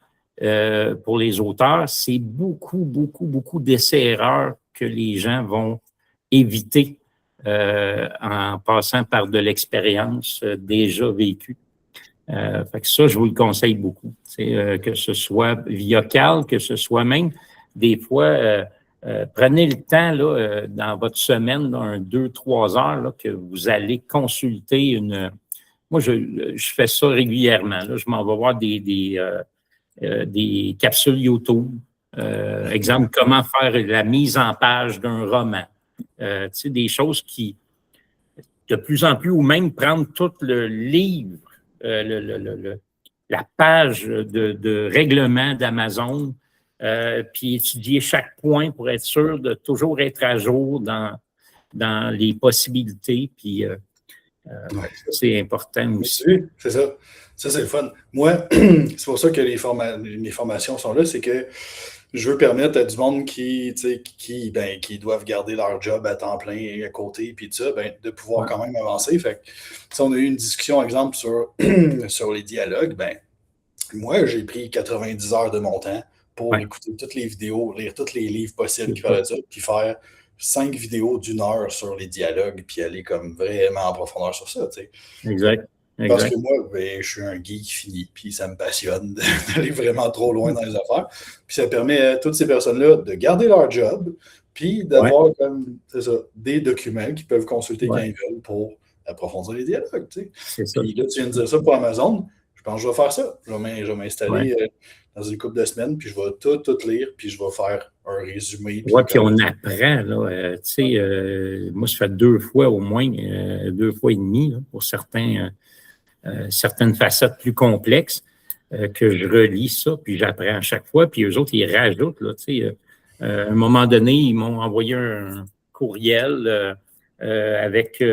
S2: pour les auteurs, c'est beaucoup d'essais-erreurs que les gens vont éviter en passant par de l'expérience déjà vécue. Fait que ça, je vous le conseille beaucoup. Que ce soit via Carl, que ce soit même des fois, prenez le temps là, dans votre semaine, là, 2-3 heures, là, que vous allez consulter une. Moi, je fais ça régulièrement. Là. Je m'en vais voir des capsules YouTube. Exemple, comment faire la mise en page d'un roman. Tu sais, des choses qui, de plus en plus, ou même prendre tout le livre, la page de règlement d'Amazon, puis étudier chaque point pour être sûr de toujours être à jour dans les possibilités. Puis c'est important aussi.
S1: C'est ça. Ça, c'est le fun. Moi, c'est pour ça que mes formations sont là, c'est que je veux permettre à du monde qui doivent garder leur job à temps plein à côté, puis tout ça, de pouvoir quand même avancer. Fait que, si on a eu une discussion, exemple, sur les dialogues, moi, j'ai pris 90 heures de mon temps pour écouter toutes les vidéos, lire tous les livres possibles qui parlent de ça, puis faire 5 vidéos d'1 heure sur les dialogues, puis aller comme vraiment en profondeur sur ça, tu sais.
S2: Exact.
S1: Parce que moi, je suis un geek fini, puis ça me passionne d'aller vraiment trop loin dans les affaires. Puis ça permet à toutes ces personnes-là de garder leur job, puis d'avoir comme, c'est ça, des documents qu'ils peuvent consulter quand ils veulent pour approfondir les dialogues, tu sais. Puis là, tu viens de dire ça pour Amazon, je pense que je vais faire ça. Je vais m'installer dans une couple de semaines, puis je vais tout lire, puis je vais faire un résumé.
S2: Puis on apprend, là. Tu sais, moi, ça fait 2 fois au moins, 2 fois et demi, là, pour certaines facettes plus complexes, que je relis ça, puis j'apprends à chaque fois, puis eux autres, ils rajoutent, là, tu sais. À un moment donné, ils m'ont envoyé un courriel avec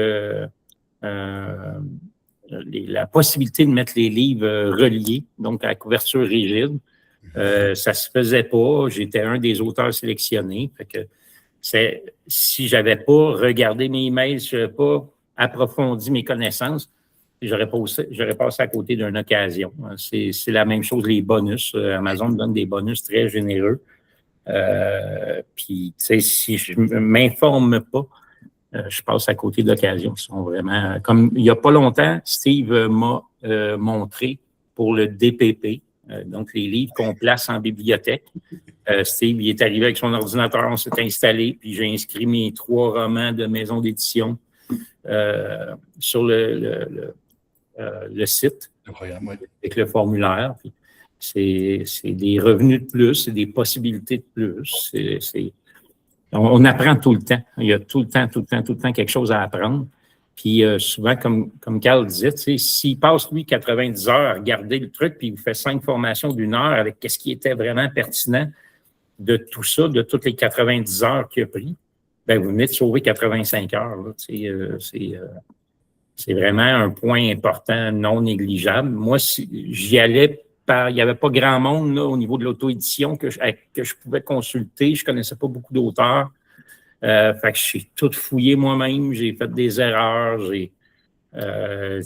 S2: la possibilité de mettre les livres reliés, donc à la couverture rigide. Ça se faisait pas. J'étais un des auteurs sélectionnés. Fait que si j'avais pas regardé mes emails, si j'avais pas approfondi mes connaissances, j'aurais passé à côté d'une occasion. C'est la même chose, les bonus. Amazon donne des bonus très généreux. Puis, tu sais, si je m'informe pas, je passe à côté d'occasions qui sont vraiment... Comme il n'y a pas longtemps, Steve m'a montré pour le DPP, donc les livres qu'on place en bibliothèque. Steve, il est arrivé avec son ordinateur, on s'est installé, puis j'ai inscrit mes 3 romans de maison d'édition sur le site, avec le formulaire. Puis c'est des revenus de plus, c'est des possibilités de plus. On apprend tout le temps. Il y a tout le temps quelque chose à apprendre. Puis souvent, comme Carl disait, s'il passe, lui, 90 heures à regarder le truc, puis il vous fait 5 formations d'1 heure avec qu'est-ce qui était vraiment pertinent de tout ça, de toutes les 90 heures qu'il a pris, vous venez de sauver 85 heures. Là, c'est vraiment un point important, non négligeable. Moi, j'y allais il n'y avait pas grand monde là, au niveau de l'auto-édition que je pouvais consulter. Je ne connaissais pas beaucoup d'auteurs. Fait que j'ai tout fouillé moi-même. J'ai fait des erreurs. Il fallait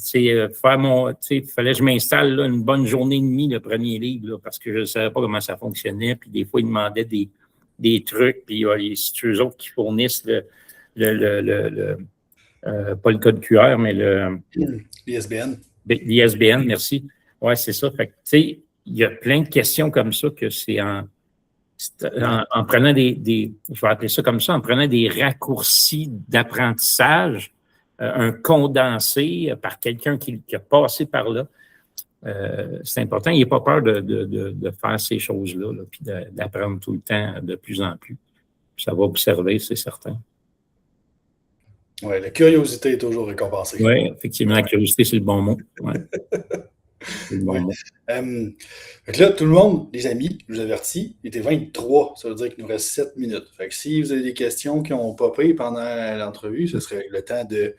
S2: que je m'installe là, une bonne journée et demie, le premier livre, là, parce que je ne savais pas comment ça fonctionnait. Puis des fois, ils demandaient des trucs. Puis c'est eux autres qui fournissent pas le code QR, mais
S1: l'ISBN.
S2: L'ISBN, merci. Oui, c'est ça. Fait que, tu sais, il y a plein de questions comme ça que c'est en prenant je vais appeler ça comme ça, en prenant des raccourcis d'apprentissage, un condensé par quelqu'un qui a passé par là. C'est important. Il n'y a pas peur de faire ces choses-là, là, puis d'apprendre tout le temps de plus en plus. Puis ça va observer, c'est certain.
S1: Oui, la curiosité est toujours récompensée.
S2: Oui, effectivement, la curiosité, c'est le bon mot. Ouais.
S1: Ouais. Fait que là, tout le monde, les amis, je vous avertis, il était 23. Ça veut dire qu'il nous reste 7 minutes. Fait que si vous avez des questions qui ont popé pendant l'entrevue, ce serait le temps de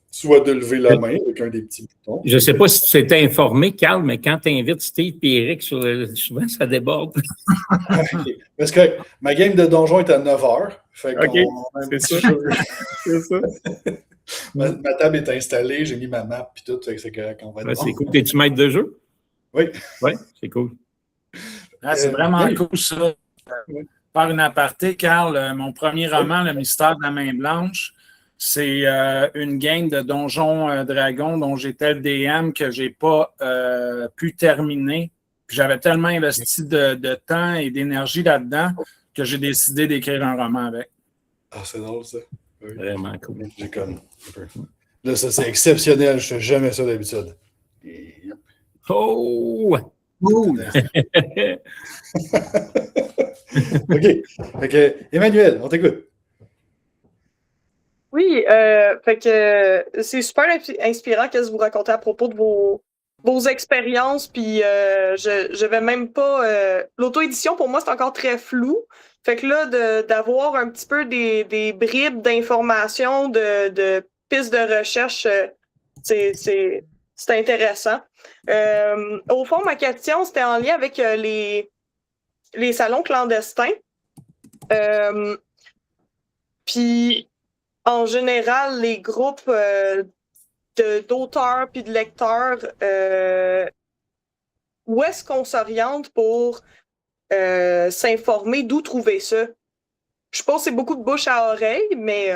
S1: soit de lever la main avec un des petits boutons.
S2: Je ne sais pas si tu t'étais informé, Carl, mais quand tu invites Steve et Eric, souvent ça déborde.
S1: Okay. Parce que ma game de donjon est à 9h. Fait
S2: c'est ça.
S1: C'est ça. Ma table est installée, j'ai mis ma map et tout. Fait que c'est qu'on va
S2: c'est cool. T'es-tu maître de jeu?
S1: Oui.
S2: Oui, c'est cool.
S3: C'est vraiment cool, ça. Faire une aparté, Carl, mon premier roman, Le mystère de la main blanche, c'est une game de Donjon Dragon dont j'étais le DM que j'ai pas pu terminer. Puis j'avais tellement investi de temps et d'énergie là-dedans que j'ai décidé d'écrire un roman avec.
S1: Ah, c'est drôle, ça.
S2: Oui. Vraiment cool.
S1: J'ai comme... Là, ça, c'est exceptionnel. Je fais jamais ça d'habitude.
S2: Oh!
S1: OK. Fait que, Emmanuel, on t'écoute.
S4: Oui, fait que c'est super inspirant qu'est-ce que vous racontez à propos de vos expériences, puis je vais même pas... L'auto-édition, pour moi, c'est encore très flou. Fait que là, d'avoir un petit peu des bribes d'informations, de pistes de recherche, c'est intéressant. Au fond, ma question, c'était en lien avec les salons clandestins. Puis... En général, les groupes d'auteurs puis de lecteurs, où est-ce qu'on s'oriente pour s'informer, d'où trouver ça? Je pense que c'est beaucoup de bouche à oreille, mais...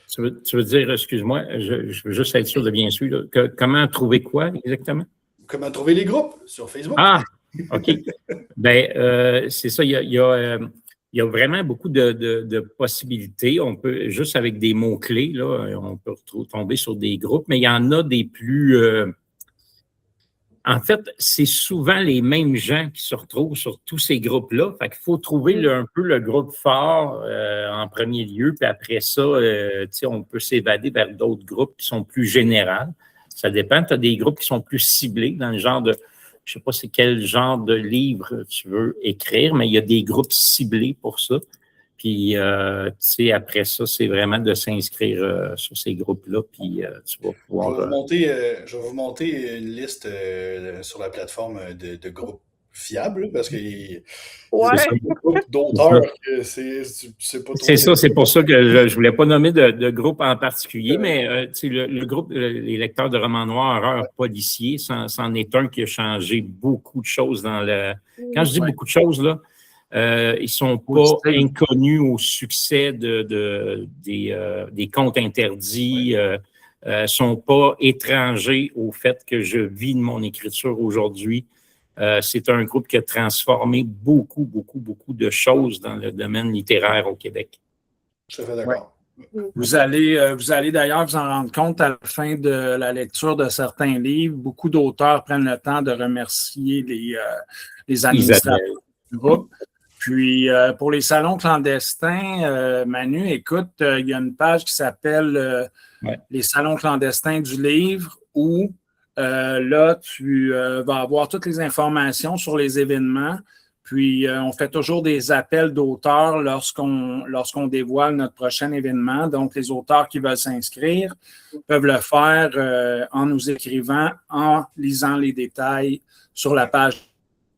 S2: Tu veux dire, excuse-moi, je veux juste être sûr de bien suivre, comment trouver quoi exactement?
S1: Comment trouver les groupes sur Facebook?
S2: Ah, OK. Ben, c'est ça, il y a vraiment beaucoup de possibilités. On peut, juste avec des mots-clés, là, on peut tomber sur des groupes, mais il y en a des plus... En fait, c'est souvent les mêmes gens qui se retrouvent sur tous ces groupes-là. Fait qu'il faut trouver un peu le groupe fort en premier lieu, puis après ça, on peut s'évader vers d'autres groupes qui sont plus généraux. Ça dépend. Tu as des groupes qui sont plus ciblés dans le genre de... Je ne sais pas c'est quel genre de livre tu veux écrire, mais il y a des groupes ciblés pour ça. Puis, après ça, c'est vraiment de s'inscrire sur ces groupes-là, puis tu vas pouvoir...
S1: Je vais vous monter une liste sur la plateforme de groupes fiables, parce que y a des groupes d'auteurs que c'est pas trop...
S2: C'est ça, c'est pour ça que je ne voulais pas nommer de groupe en particulier, mais le groupe, les lecteurs de romans noirs, horreurs, policiers, c'en est un qui a changé beaucoup de choses dans le... Quand je dis beaucoup de choses, là, ils ne sont pas inconnus au succès des contes interdits, ne sont pas étrangers au fait que je vis de mon écriture aujourd'hui. C'est un groupe qui a transformé beaucoup de choses dans le domaine littéraire au Québec.
S1: Je suis d'accord.
S3: Vous allez d'ailleurs vous en rendre compte à la fin de la lecture de certains livres. Beaucoup d'auteurs prennent le temps de remercier les administrateurs du groupe. Puis, pour les salons clandestins, Manu, écoute, il y a une page qui s'appelle Les salons clandestins du livre où là, tu vas avoir toutes les informations sur les événements. Puis, on fait toujours des appels d'auteurs lorsqu'on dévoile notre prochain événement. Donc, les auteurs qui veulent s'inscrire peuvent le faire en nous écrivant, en lisant les détails sur la page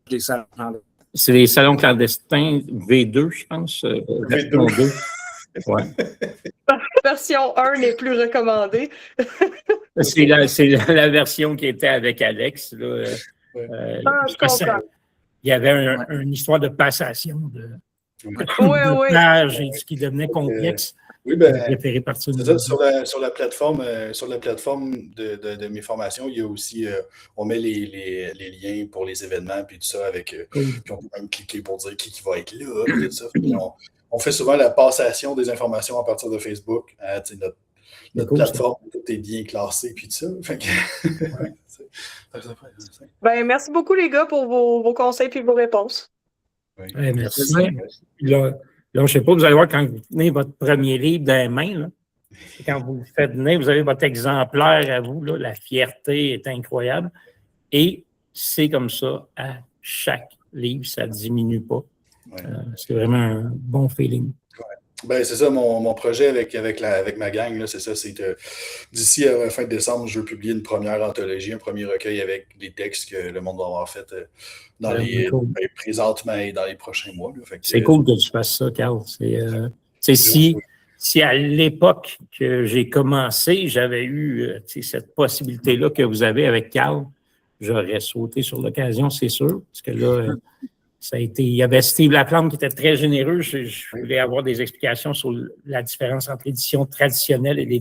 S3: des salons clandestins.
S2: C'est les salons clandestins V2, je pense. Version 2. Ouais.
S4: Version 1 n'est plus recommandée.
S2: C'est la version qui était avec Alex. Là. Il y avait une histoire de passation de plage qui devenait complexe.
S1: Oui, sur la plateforme de mes formations, il y a aussi, on met les liens pour les événements puis tout ça avec, puis on peut même cliquer pour dire qui va être là, tout ça. On fait souvent la passation des informations à partir de Facebook. Notre plateforme, tout est bien classé puis tout ça. Fait
S4: que, merci beaucoup les gars pour vos conseils puis vos réponses.
S2: Oui. Merci. Là, je ne sais pas, vous allez voir quand vous tenez votre premier livre dans les mains, là, Quand vous le faites venir, vous avez votre exemplaire à vous, là, la fierté est incroyable. Et c'est comme ça à chaque livre, ça ne diminue pas.
S1: Ouais.
S2: C'est vraiment un bon feeling.
S1: Ben, c'est ça, mon projet avec ma gang, là, c'est ça, c'est d'ici à la fin de décembre, je veux publier une première anthologie, un premier recueil avec des textes que le monde va avoir fait présentement et dans les prochains mois. Là.
S2: C'est cool que tu fasses ça, Carl. Si à l'époque que j'ai commencé, j'avais eu cette possibilité-là que vous avez avec Carl, j'aurais sauté sur l'occasion, c'est sûr, parce que là, il y avait Steve Laplante qui était très généreux. Je voulais avoir des explications sur la différence entre l'édition traditionnelle et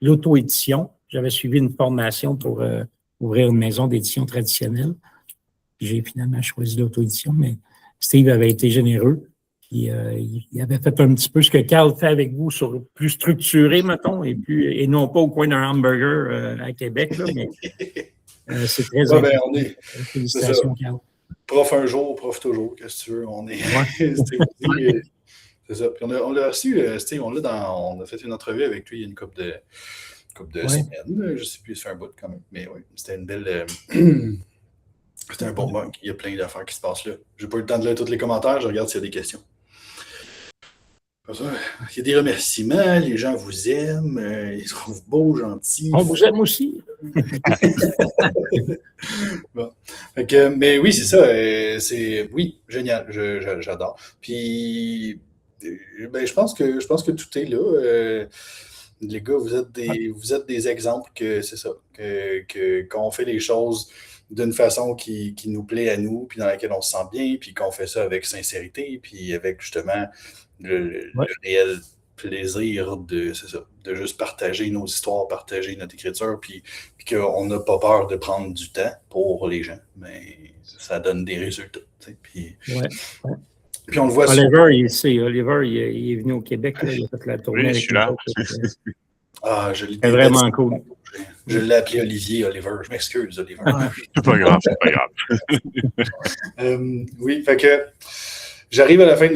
S2: l'auto-édition. J'avais suivi une formation pour ouvrir une maison d'édition traditionnelle. J'ai finalement choisi l'auto-édition, mais Steve avait été généreux. Puis, il avait fait un petit peu ce que Carl fait avec vous, sur plus structuré, mettons, et non pas au coin d'un hamburger à Québec, là, mais c'est très important. Félicitations, Carl.
S1: Prof un jour, prof toujours, qu'est-ce que tu veux, on est. C'est ça. Puis on l'a reçu, on a fait une entrevue avec lui il y a une couple de semaines. Je ne sais plus, ça fait un bout quand même. Mais oui, c'était une belle. C'était un bon mug. Il y a plein d'affaires qui se passent là. Je n'ai pas eu le temps de lire tous les commentaires, je regarde s'il y a des questions. Il y a des remerciements, les gens vous aiment, ils se trouvent beaux, gentils.
S2: On vous aime aussi.
S1: Bon. Mais oui, c'est ça. Oui, génial. J'adore. Puis, je pense que tout est là. Les gars, vous êtes des exemples que c'est ça. Qu'on fait les choses d'une façon qui nous plaît à nous, puis dans laquelle on se sent bien, puis qu'on fait ça avec sincérité, puis avec justement le réel plaisir de juste partager nos histoires, partager notre écriture, puis qu'on n'a pas peur de prendre du temps pour les gens, mais ça donne des résultats. Puis on le voit
S2: Oliver, il est venu au Québec, là, il a fait la tournée avec nous.
S1: Je l'ai
S2: c'est vraiment cool.
S1: Je l'ai appelé Oliver. Je m'excuse, Oliver.
S5: C'est pas grave.
S1: Oui, fait que j'arrive à la fin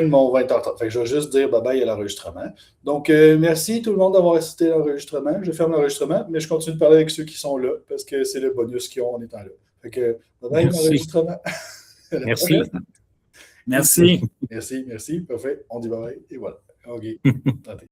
S1: de mon 20h30. Fait que je vais juste dire bye-bye à l'enregistrement. Donc, merci tout le monde d'avoir assisté à l'enregistrement. Je ferme l'enregistrement, mais je continue de parler avec ceux qui sont là parce que c'est le bonus qu'ils ont en étant là. Fait que bye-bye l'enregistrement.
S2: Merci.
S3: Merci.
S1: Merci. Parfait. On dit bye-bye et voilà. OK.